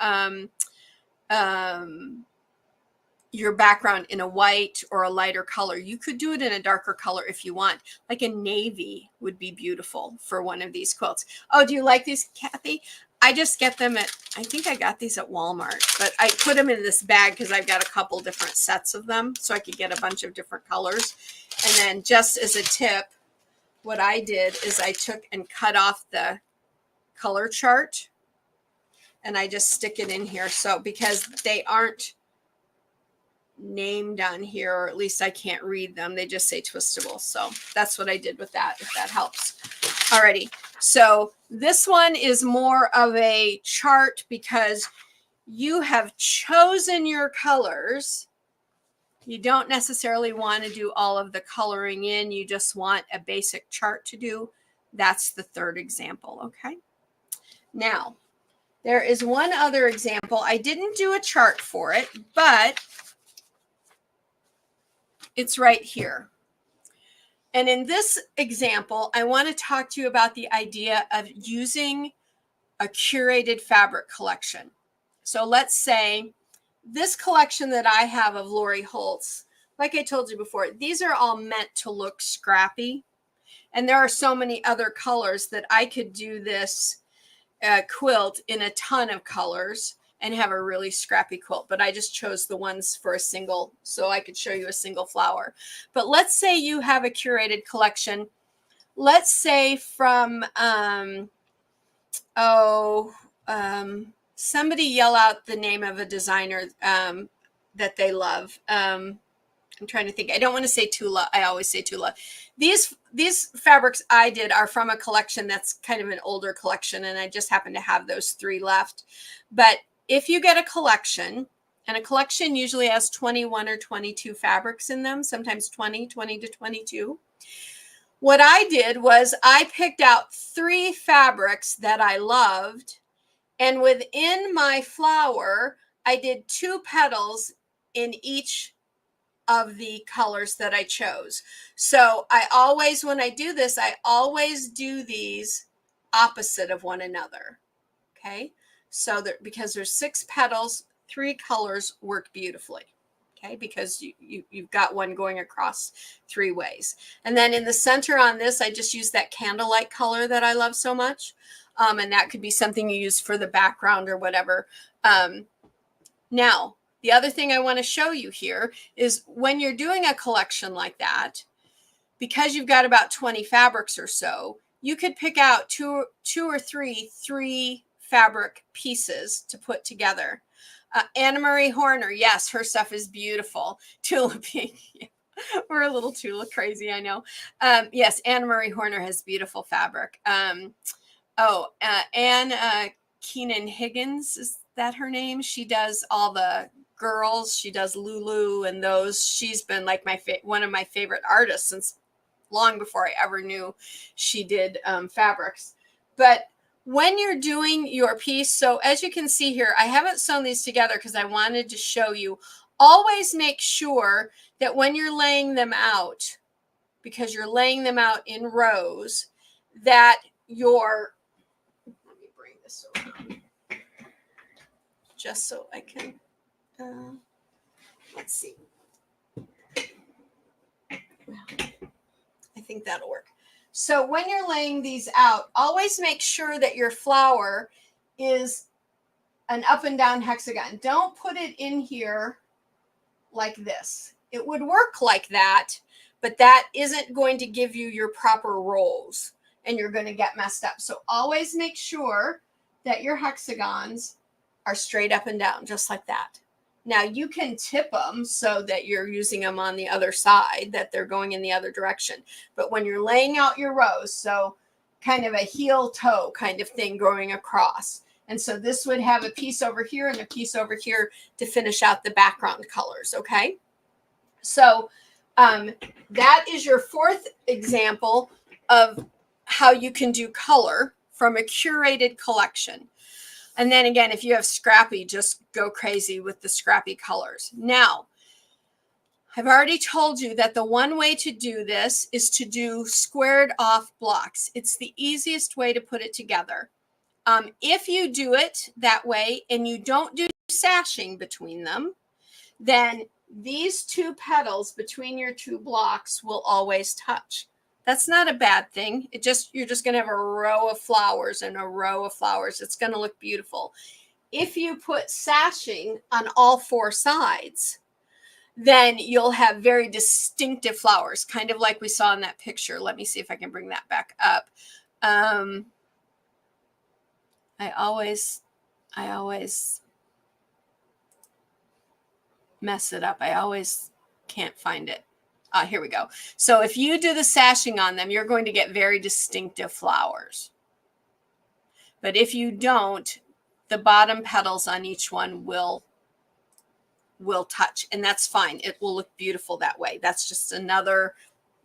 your background in a white or a lighter color. You could do it in a darker color if you want, like a navy would be beautiful for one of these quilts. Oh, do you like these, Kathy? I just get them at, I think I got these at Walmart, but I put them in this bag because I've got a couple different sets of them so I could get a bunch of different colors. And then just as a tip, what I did is I took and cut off the color chart and I just stick it in here. So because they aren't named on here, or at least I can't read them, they just say twistable. So that's what I did with that, if that helps. Alrighty, so this one is more of a chart because you have chosen your colors. You don't necessarily want to do all of the coloring in, you just want a basic chart to do. That's the third example. Okay, now there is one other example. I didn't do a chart for it, but it's right here. And in this example, I want to talk to you about the idea of using a curated fabric collection. So let's say this collection that I have of Lori Holt's, like I told you before, these are all meant to look scrappy. And there are so many other colors that I could do this quilt in a ton of colors and have a really scrappy quilt, but I just chose the ones for a single so I could show you a single flower. But let's say you have a curated collection. Let's say from somebody yell out the name of a designer that they love. I'm trying to think. I don't want to say Tula. I always say Tula. These fabrics I did are from a collection that's kind of an older collection, and I just happen to have those 3 left. But if you get a collection, and a collection usually has 21 or 22 fabrics in them, sometimes 20 to 22. What I did was I picked out 3 fabrics that I loved, and within my flower, I did 2 petals in each of the colors that I chose. So I always, when I do this, I always do these opposite of one another. Okay, so that because there's 6 petals, 3 colors work beautifully. Okay, because you've got one going across 3 ways. And then in the center on this, I just use that candlelight color that I love so much. And that could be something you use for the background or whatever. Now, the other thing I want to show you here is when you're doing a collection like that, because you've got about 20 fabrics or so, you could pick out two or three fabric pieces to put together. Anna Marie Horner, yes, her stuff is beautiful. Tula Pink, we're a little Tula crazy, I know. Yes, Anna Marie Horner has beautiful fabric. Anne Keenan Higgins, is that her name? She does all the girls. She does Lulu and those. She's been like one of my favorite artists since long before I ever knew she did fabrics. But when you're doing your piece, so as you can see here, I haven't sewn these together because I wanted to show you. Always make sure that when you're laying them out, because you're laying them out in rows, that your, let me bring this around just so I can, let's see. Well, I think that'll work. So when you're laying these out, always make sure that your flower is an up and down hexagon. Don't put it in here like this. It would work like that, but that isn't going to give you your proper rolls and you're going to get messed up. So always make sure that your hexagons are straight up and down, just like that. Now you can tip them so that you're using them on the other side, that they're going in the other direction. But when you're laying out your rows, so kind of a heel toe kind of thing going across. And so this would have a piece over here and a piece over here to finish out the background colors. Okay. So that is your 4th example of how you can do color from a curated collection. And then again, if you have scrappy, just go crazy with the scrappy colors. Now, I've already told you that the one way to do this is to do squared off blocks. It's the easiest way to put it together. If you do it that way and you don't do sashing between them, then these two petals between your two blocks will always touch. That's not a bad thing. You're just going to have a row of flowers and a row of flowers. It's going to look beautiful. If you put sashing on all four sides, then you'll have very distinctive flowers, kind of like we saw in that picture. Let me see if I can bring that back up. I always mess it up. I always can't find it. Here we go. So if you do the sashing on them, you're going to get very distinctive flowers. But if you don't, the bottom petals on each one will touch, and that's fine. It will look beautiful that way. That's just another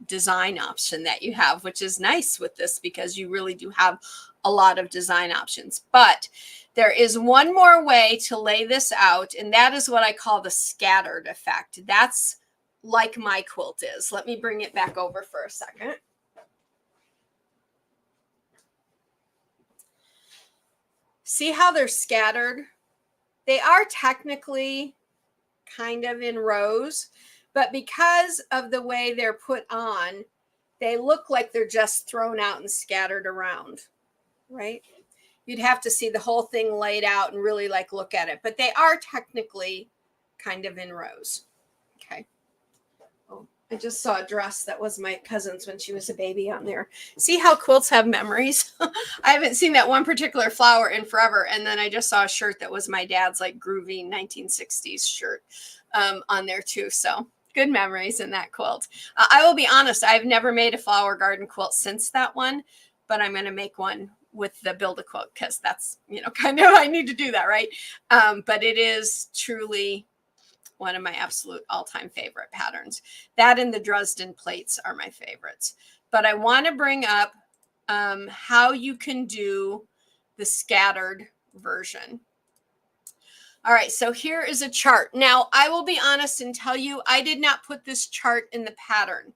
design option that you have, which is nice with this because you really do have a lot of design options. But there is one more way to lay this out, and that is what I call the scattered effect. That's like my quilt is. Let me bring it back over for a second. See how they're scattered? They are technically kind of in rows, but because of the way they're put on, they look like they're just thrown out and scattered around, right? You'd have to see the whole thing laid out and really like look at it, but they are technically kind of in rows. Okay. Oh, I just saw a dress that was my cousin's when she was a baby on there. See how quilts have memories? I haven't seen that one particular flower in forever. And then I just saw a shirt that was my dad's like groovy 1960s shirt on there too. So good memories in that quilt. I will be honest, I've never made a flower garden quilt since that one, but I'm going to make one with the Build a Quilt because that's, kind of, I need to do that, right? But it is truly one of my absolute all-time favorite patterns. That and the Dresden plates are my favorites. But I want to bring up how you can do the scattered version. All right, so here is a chart. Now, I will be honest and tell you, I did not put this chart in the pattern.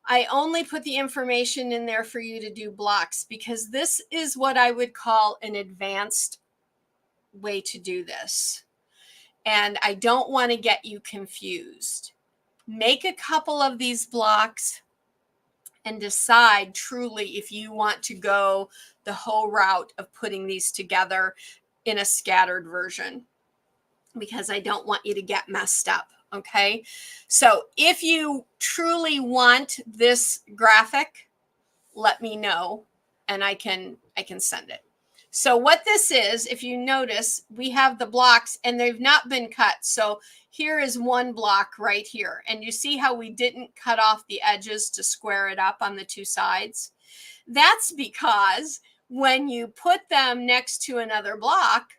I only put the information in there for you to do blocks because this is what I would call an advanced way to do this. And I don't want to get you confused. Make a couple of these blocks and decide truly if you want to go the whole route of putting these together in a scattered version, because I don't want you to get messed up. Okay. So if you truly want this graphic, let me know and I can send it. So what this is, if you notice, we have the blocks and they've not been cut. So here is one block right here. And you see how we didn't cut off the edges to square it up on the two sides? That's because when you put them next to another block,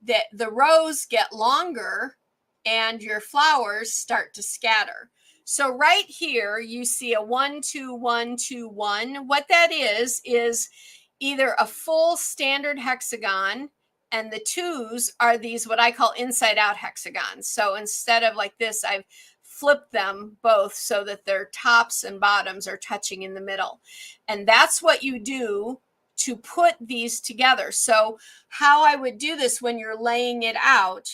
the rows get longer and your flowers start to scatter. So right here, you see a 1, 2, 1, 2, 1. What that is either a full standard hexagon, and the twos are these what I call inside out hexagons. So instead of like this, I've flipped them both so that their tops and bottoms are touching in the middle. And that's what you do to put these together. So how I would do this when you're laying it out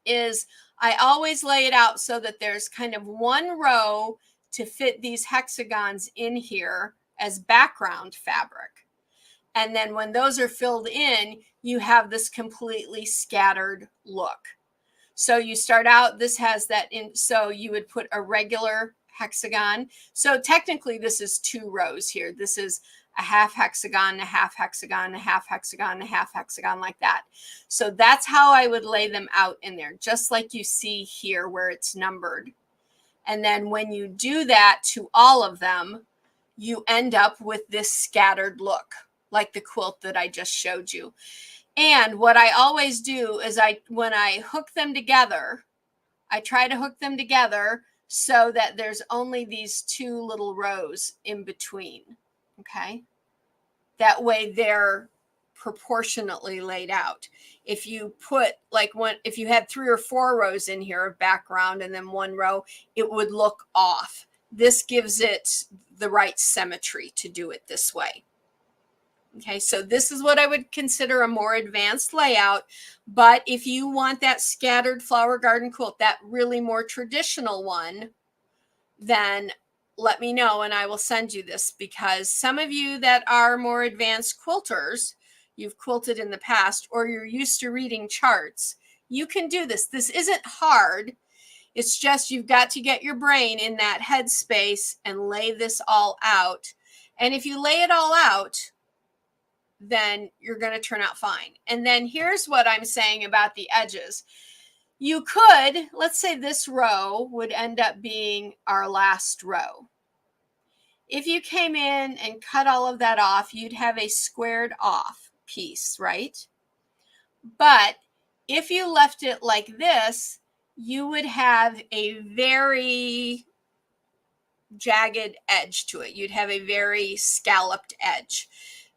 is I always lay it out so that there's kind of one row to fit these hexagons in here as background fabric. And then when those are filled in, you have this completely scattered look. So you start out, this has that in, so you would put a regular hexagon. So technically this is 2 rows here. This is a half hexagon, a half hexagon, a half hexagon, a half hexagon, like that. So that's how I would lay them out in there, just like you see here where it's numbered. And then when you do that to all of them, you end up with this scattered look, like the quilt that I just showed you. And what I always do is when I hook them together, I try to hook them together so that there's only these 2 little rows in between. Okay. That way they're proportionately laid out. If you put if you had 3 or 4 rows in here of background and then 1 row, it would look off. This gives it the right symmetry to do it this way. Okay, so this is what I would consider a more advanced layout. But if you want that scattered flower garden quilt, that really more traditional one, then let me know and I will send you this, because some of you that are more advanced quilters, you've quilted in the past, or you're used to reading charts, you can do this. This isn't hard. It's just you've got to get your brain in that headspace and lay this all out. And if you lay it all out, then you're going to turn out fine. And then here's what I'm saying about the edges. You could, let's say this row would end up being our last row. If you came in and cut all of that off, you'd have a squared off piece, right? But if you left it like this, you would have a very jagged edge to it. You'd have a very scalloped edge,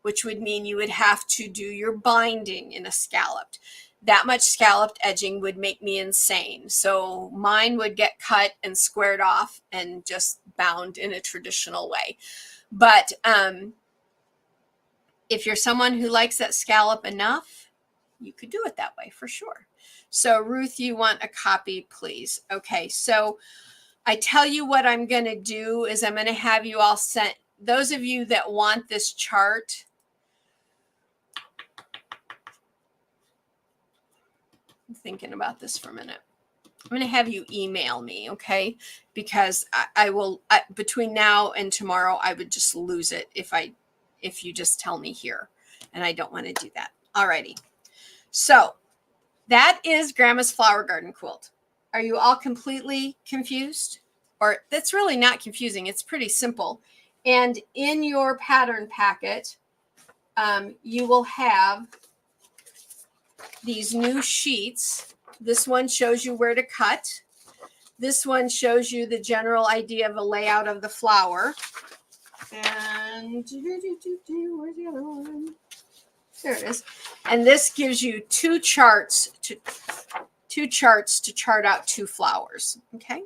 which would mean you would have to do your binding in a scalloped. That much scalloped edging would make me insane. So mine would get cut and squared off and just bound in a traditional way. But if you're someone who likes that scallop enough, you could do it that way for sure. So Ruth, you want a copy, please. Okay, so I tell you what I'm going to do is I'm going to have you all sent, those of you that want this chart, I'm thinking about this for a minute. I'm going to have you email me, okay? Because I will, between now and tomorrow, I would just lose it if you just tell me here, and I don't want to do that. Alrighty. So that is Grandma's Flower Garden Quilt. Are you all completely confused? Or that's really not confusing. It's pretty simple. And in your pattern packet, you will have these new sheets. This one shows you where to cut. This one shows you the general idea of a layout of the flower. And where's the other one? There it is. And this gives you two charts to chart out two flowers. Okay.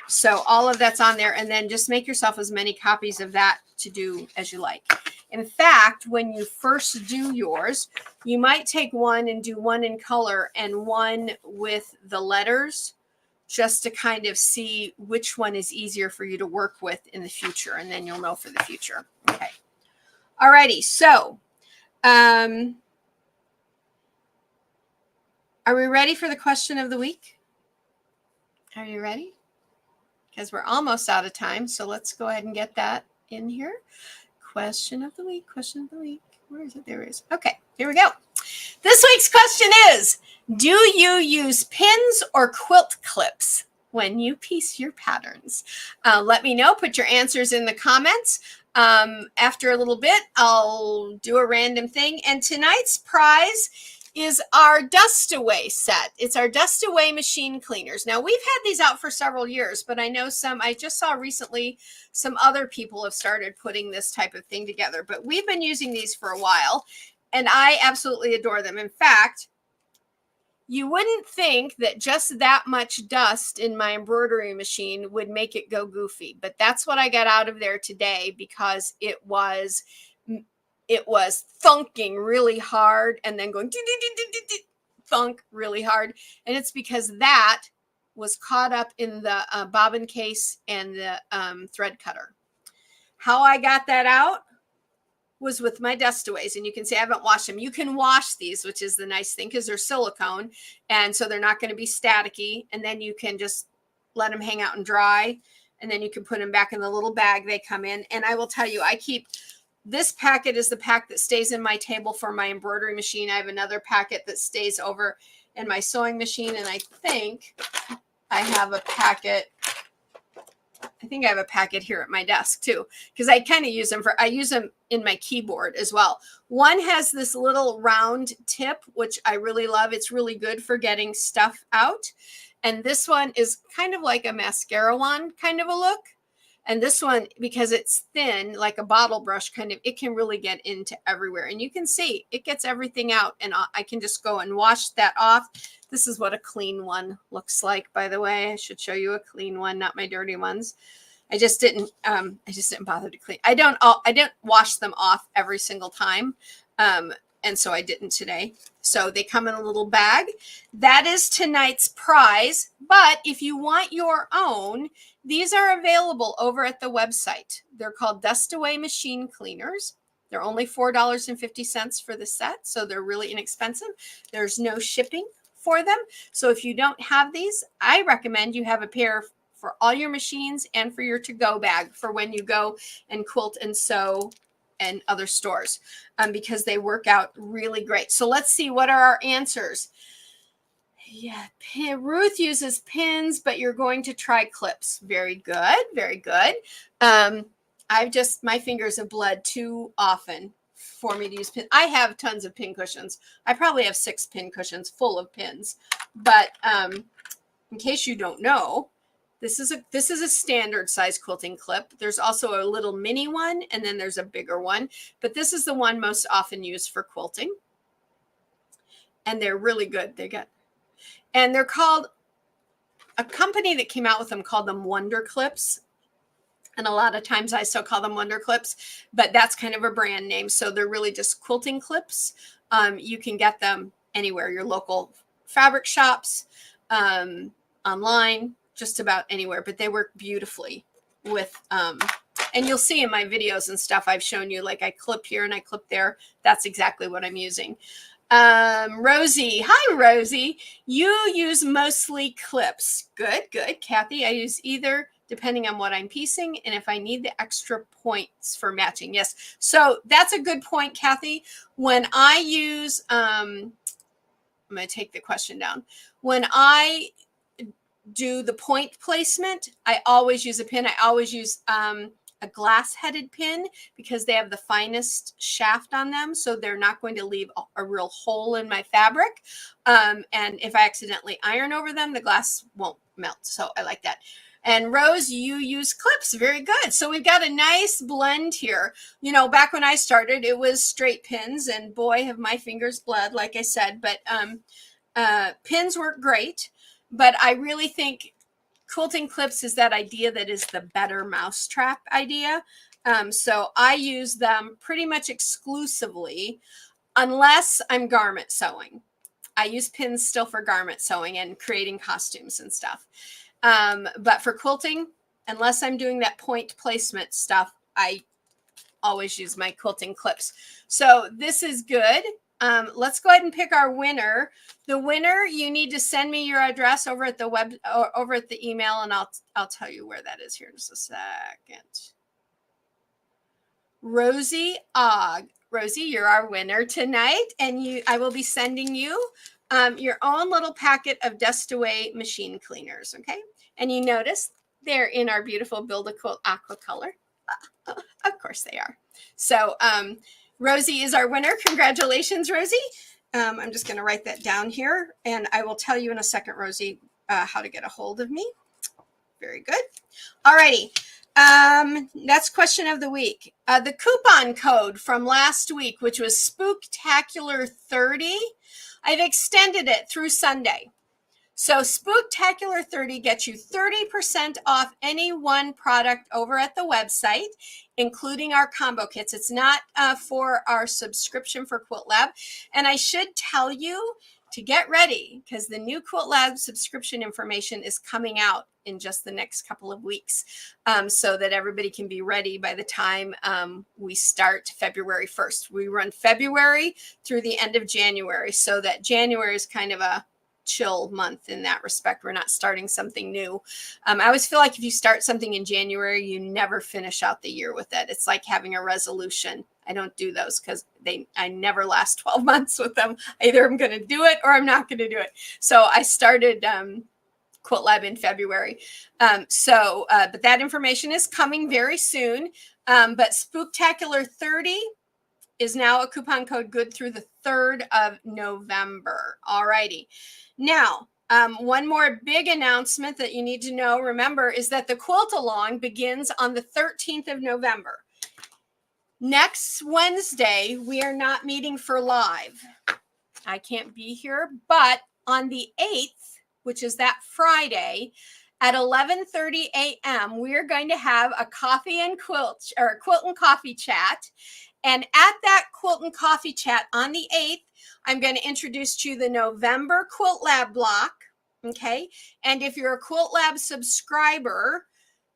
So all of that's on there, and then just make yourself as many copies of that to do as you like. In fact, when you first do yours, you might take one and do one in color and one with the letters, just to kind of see which one is easier for you to work with in the future, and then you'll know for the future. Okay. Alrighty, so are we ready for the question of the week? Are you ready? Because we're almost out of time, so let's go ahead and get that in here. Question of the week, question of the week. Where is it? There it is. Okay, here we go. This week's question is, do you use pins or quilt clips when you piece your patterns? Let me know. Put your answers in the comments. After a little bit, I'll do a random thing. And tonight's prize is our Dust Away set. It's our Dust Away machine cleaners. Now, we've had these out for several years, but I know I just saw recently some other people have started putting this type of thing together. But we've been using these for a while, and I absolutely adore them. In fact, you wouldn't think that just that much dust in my embroidery machine would make it go goofy, but that's what I got out of there today, because it was thunking really hard and then going thunk really hard. And it's because that was caught up in the bobbin case and the thread cutter. How I got that out was with my Dustaways, and you can see I haven't washed them. You can wash these, which is the nice thing, because they're silicone, and so they're not going to be staticky, and then you can just let them hang out and dry, and then you can put them back in the little bag they come in. And I will tell you, I keep this packet is the pack that stays in my table for my embroidery machine. I have another packet that stays over in my sewing machine, and I think I have a packet. I think I have a packet here at my desk too, because I kind of use them I use them in my keyboard as well. One has this little round tip, which I really love. It's really good for getting stuff out. And this one is kind of like a mascara wand kind of a look. And this one, because it's thin, like a bottle brush kind of, it can really get into everywhere. And you can see it gets everything out, and I can just go and wash that off. This is what a clean one looks like, by the way. I should show you a clean one, not my dirty ones. I just didn't bother to clean. I don't wash them off every single time. And so I didn't today. So they come in a little bag. That is tonight's prize. But if you want your own, these are available over at the website. They're called Dust Away Machine Cleaners. They're only $4.50 for the set, so they're really inexpensive. There's no shipping for them. So if you don't have these, I recommend you have a pair for all your machines and for your to-go bag for when you go and quilt and sew and other stores, because they work out really great. So let's see, what are our answers? Yeah, Ruth uses pins, but you're going to try clips. Very good, very good. My fingers have bled too often for me to use pins. I have tons of pin cushions. I probably have 6 pin cushions full of pins. But in case you don't know, this is a standard size quilting clip. There's also a little mini one, and then there's a bigger one. But this is the one most often used for quilting. And they're really good. And they're called, a company that came out with them called them Wonder Clips. And a lot of times I still call them Wonder Clips, but that's kind of a brand name. So they're really just quilting clips. You can get them anywhere, your local fabric shops, online, just about anywhere, but they work beautifully with, and you'll see in my videos and stuff, I've shown you, like I clip here and I clip there. That's exactly what I'm using. Rosie, hi Rosie. You use mostly clips. Good, good. Kathy, I use either depending on what I'm piecing and if I need the extra points for matching. Yes. So that's a good point, Kathy. When I use, I'm going to take the question down. When I do the point placement, I always use a pin. I always use a glass-headed pin because they have the finest shaft on them, so they're not going to leave a real hole in my fabric. And if I accidentally iron over them, the glass won't melt. So I like that. And Rose, you use clips. Very good. So we've got a nice blend here. You know, back when I started, it was straight pins, and boy, have my fingers bled, like I said. But pins work great. But I really think quilting clips is that idea that is the better mousetrap idea. So I use them pretty much exclusively unless I'm garment sewing. I use pins still for garment sewing and creating costumes and stuff. But for quilting, unless I'm doing that point placement stuff, I always use my quilting clips. So this is good. Let's go ahead and pick our winner. The winner, you need to send me your address over at the web or over at the email, and I'll tell you where that is here in just a second. Rosie Ogg. Rosie, you're our winner tonight, and I will be sending you your own little packet of Dust Away machine cleaners, okay? And you notice they're in our beautiful Build a Quilt aqua color. Of course they are. So Rosie is our winner. Congratulations, Rosie. I'm just going to write that down here, and I will tell you in a second, Rosie, how to get a hold of me. Very good. All righty. That's question of the week. The coupon code from last week, which was Spooktacular 30, I've extended it through Sunday. So Spooktacular 30 gets you 30% off any one product over at the website, including our combo kits. It's not for our subscription for Quilt Lab. And I should tell you to get ready because the new Quilt Lab subscription information is coming out in just the next couple of weeks, so that everybody can be ready by the time we start February 1st. We run February through the end of January, so that January is kind of a chill month in that respect. We're not starting something new. I always feel like if you start something in January, you never finish out the year with it. It's like having a resolution. I don't do those because I never last 12 months with them. Either I'm going to do it or I'm not going to do it. So I started Quilt Lab in February. But that information is coming very soon. But Spooktacular 30 is now a coupon code good through the 3rd of November. All righty. Now, one more big announcement that you need to know, remember, is that the Quilt Along begins on the 13th of November. Next Wednesday, we are not meeting for live. I can't be here, but on the 8th, which is that Friday, at 11:30 a.m., we're going to have a coffee and quilt, or a quilt and coffee chat. And at that quilt and coffee chat on the 8th, I'm going to introduce to you the November Quilt Lab block. Okay. And if you're a Quilt Lab subscriber,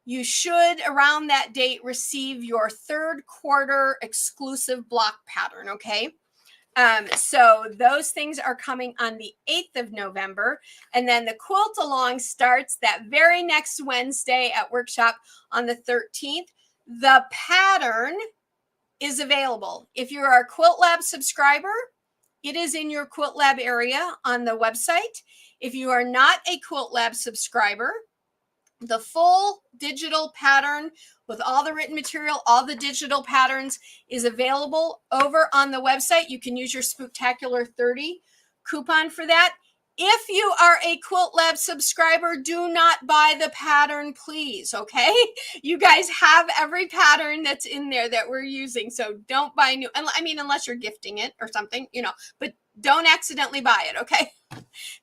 you should around that date receive your third quarter exclusive block pattern. Okay. So those things are coming on the 8th of November. And then the quilt along starts that very next Wednesday at workshop on the 13th. The pattern is available. If you're a Quilt Lab subscriber, it is in your Quilt Lab area on the website. If you are not a Quilt Lab subscriber, the full digital pattern with all the written material, all the digital patterns is available over on the website. You can use your Spooktacular 30 coupon for that. If you are a Quilt Lab subscriber, do not buy the pattern, please, okay? You guys have every pattern that's in there that we're using, so don't buy new. I mean, unless you're gifting it or something, you know, but don't accidentally buy it, okay?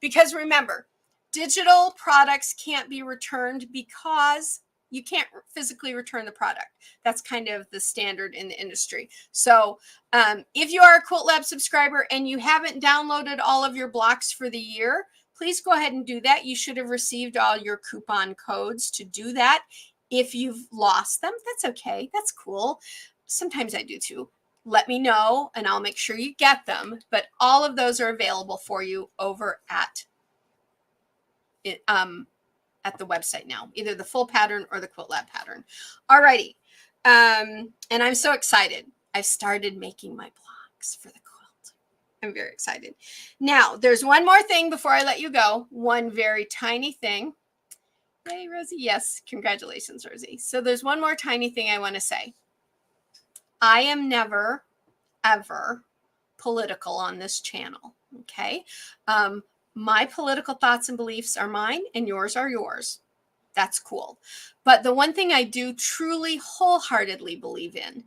Because remember, digital products can't be returned because you can't physically return the product. That's kind of the standard in the industry. So if you are a Quilt Lab subscriber and you haven't downloaded all of your blocks for the year, please go ahead and do that. You should have received all your coupon codes to do that. If you've lost them, that's okay. That's cool. Sometimes I do too. Let me know and I'll make sure you get them. But all of those are available for you over at the website now, either the full pattern or the Quilt Lab pattern. Alrighty. And I'm so excited. I've started making my blocks for the quilt. I'm very excited. Now, there's one more thing before I let you go. One very tiny thing. Yay, Rosie. Yes. Congratulations, Rosie. So there's one more tiny thing I want to say. I am never, ever political on this channel. Okay. My political thoughts and beliefs are mine and yours are yours. That's cool. But the one thing I do truly wholeheartedly believe in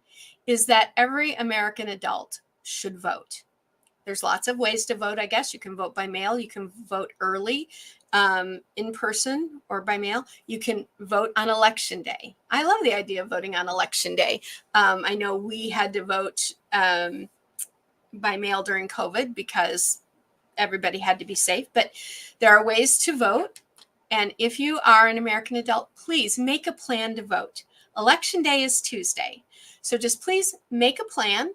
is that every American adult should vote. There's lots of ways to vote, I guess. You can vote by mail. You can vote early, in person or by mail. You can vote on election day. I love the idea of voting on election day. I know we had to vote by mail during COVID because everybody had to be safe, but there are ways to vote. And if you are an American adult, please make a plan to vote. Election day is Tuesday. So just please make a plan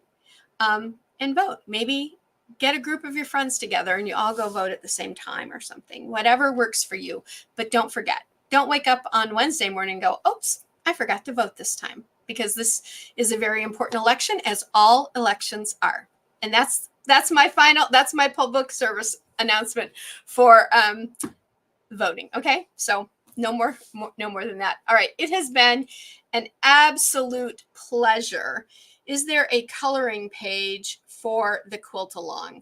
and vote. Maybe get a group of your friends together and you all go vote at the same time or something, whatever works for you. But don't forget, don't wake up on Wednesday morning and go, oops, I forgot to vote this time, because this is a very important election, as all elections are. And that's my public service announcement for voting. Okay. So no more than that. All right. It has been an absolute pleasure. Is there a coloring page for the quilt along?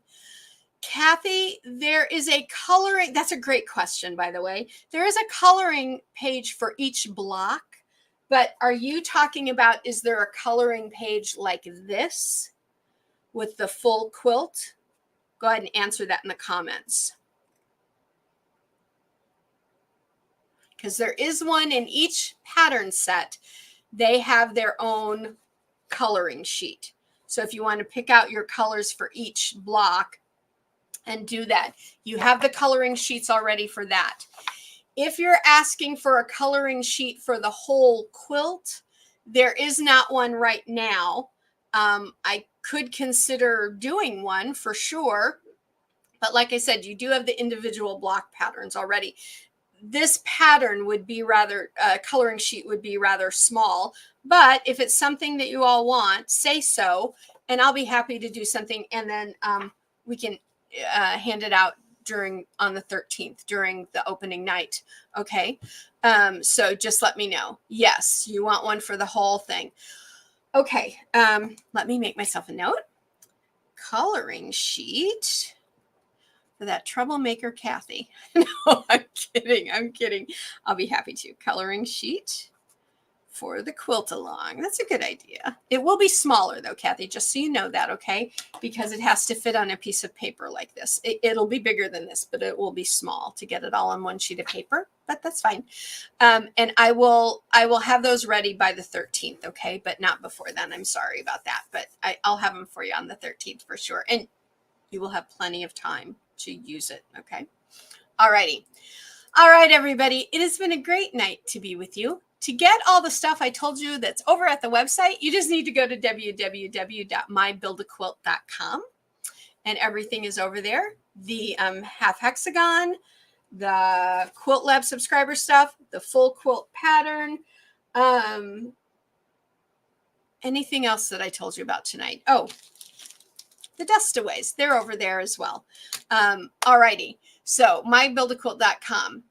Kathy, there is a coloring. That's a great question, by the way. There is a coloring page for each block, but are you talking about, is there a coloring page like this with the full quilt? Go ahead and answer that in the comments. Because there is one in each pattern set. They have their own coloring sheet. So if you want to pick out your colors for each block and do that, you have the coloring sheets already for that. If you're asking for a coloring sheet for the whole quilt, there is not one right now. I could consider doing one for sure. But like I said, you do have the individual block patterns already. This pattern would be rather, coloring sheet would be rather small. But if it's something that you all want, say so, and I'll be happy to do something. And then we can hand it out on the 13th during the opening night. Okay. So just let me know. Yes, you want one for the whole thing. Okay. Let me make myself a note. Coloring sheet for that troublemaker Kathy. No, I'm kidding. I'll be happy to. Coloring sheet for the quilt along. That's a good idea. It will be smaller though, Kathy, just so you know that, okay? Because it has to fit on a piece of paper like this. It'll be bigger than this, but it will be small to get it all on one sheet of paper. but that's fine. And I will have those ready by the 13th, okay? But not before then. I'm sorry about that, but I'll have them for you on the 13th for sure. And you will have plenty of time to use it, okay? All righty. All right, everybody. It has been a great night to be with you. To get all the stuff I told you that's over at the website, you just need to go to www.mybuildaquilt.com, and everything is over there. The half hexagon, the Quilt Lab subscriber stuff, the full quilt pattern, anything else that I told you about tonight. Oh, the dustaways, they're over there as well. All righty. So mybuildaquilt.com.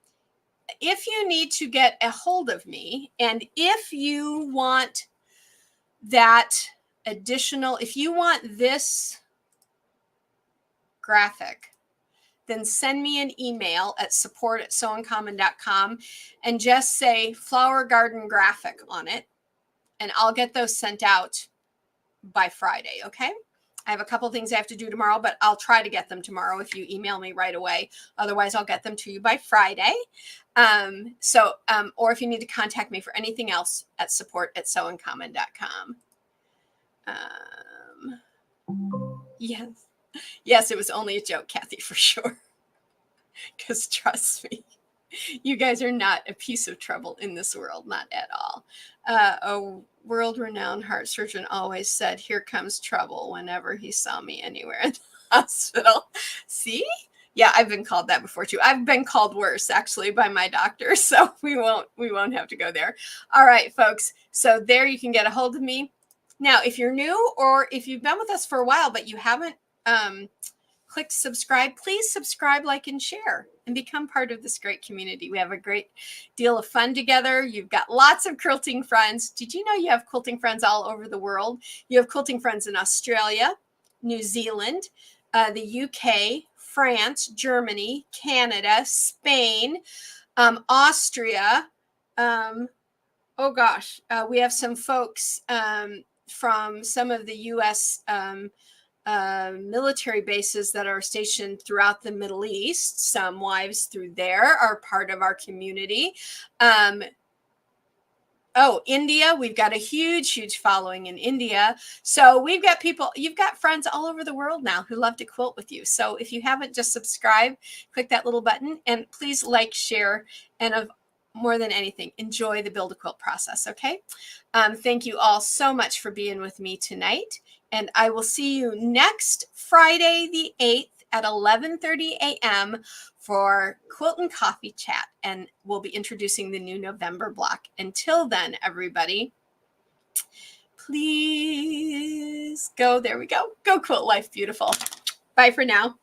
If you need to get a hold of me, and if you want that additional, if you want this graphic, then send me an email at support@sewuncommon.com and just say flower garden graphic on it, and I'll get those sent out by Friday, okay? I have a couple things I have to do tomorrow, but I'll try to get them tomorrow if you email me right away. Otherwise, I'll get them to you by Friday. Or if you need to contact me for anything else, at support@sewuncommon.com. Yes, it was only a joke, Kathy, for sure. Because trust me, you guys are not a piece of trouble in this world, not at all. A world-renowned heart surgeon always said, "Here comes trouble," whenever he saw me anywhere in the hospital. See? Yeah, I've been called that before too. I've been called worse, actually, by my doctor, so we won't have to go there. All right, folks. So there you can get a hold of me. Now, if you're new, or if you've been with us for a while but you haven't clicked subscribe, please subscribe, like, and share, and become part of this great community. We have a great deal of fun together. You've got lots of quilting friends. Did you know you have quilting friends all over the world? You have quilting friends in Australia, New Zealand, the UK, France, Germany, Canada, Spain, Austria. We have some folks from some of the U.S. Military bases that are stationed throughout the Middle East. Some wives through there are part of our community. India, we've got a huge following in India. So we've got people, you've got friends all over the world now who love to quilt with you. So if you haven't, just subscribe, click that little button, and please like, share, and more than anything, enjoy the Build a Quilt process, okay? Thank you all so much for being with me tonight. And I will see you next Friday, the 8th at 11:30 a.m. for Quilt and Coffee Chat. And we'll be introducing the new November block. Until then, everybody, please go, there we go. Go quilt life beautiful. Bye for now.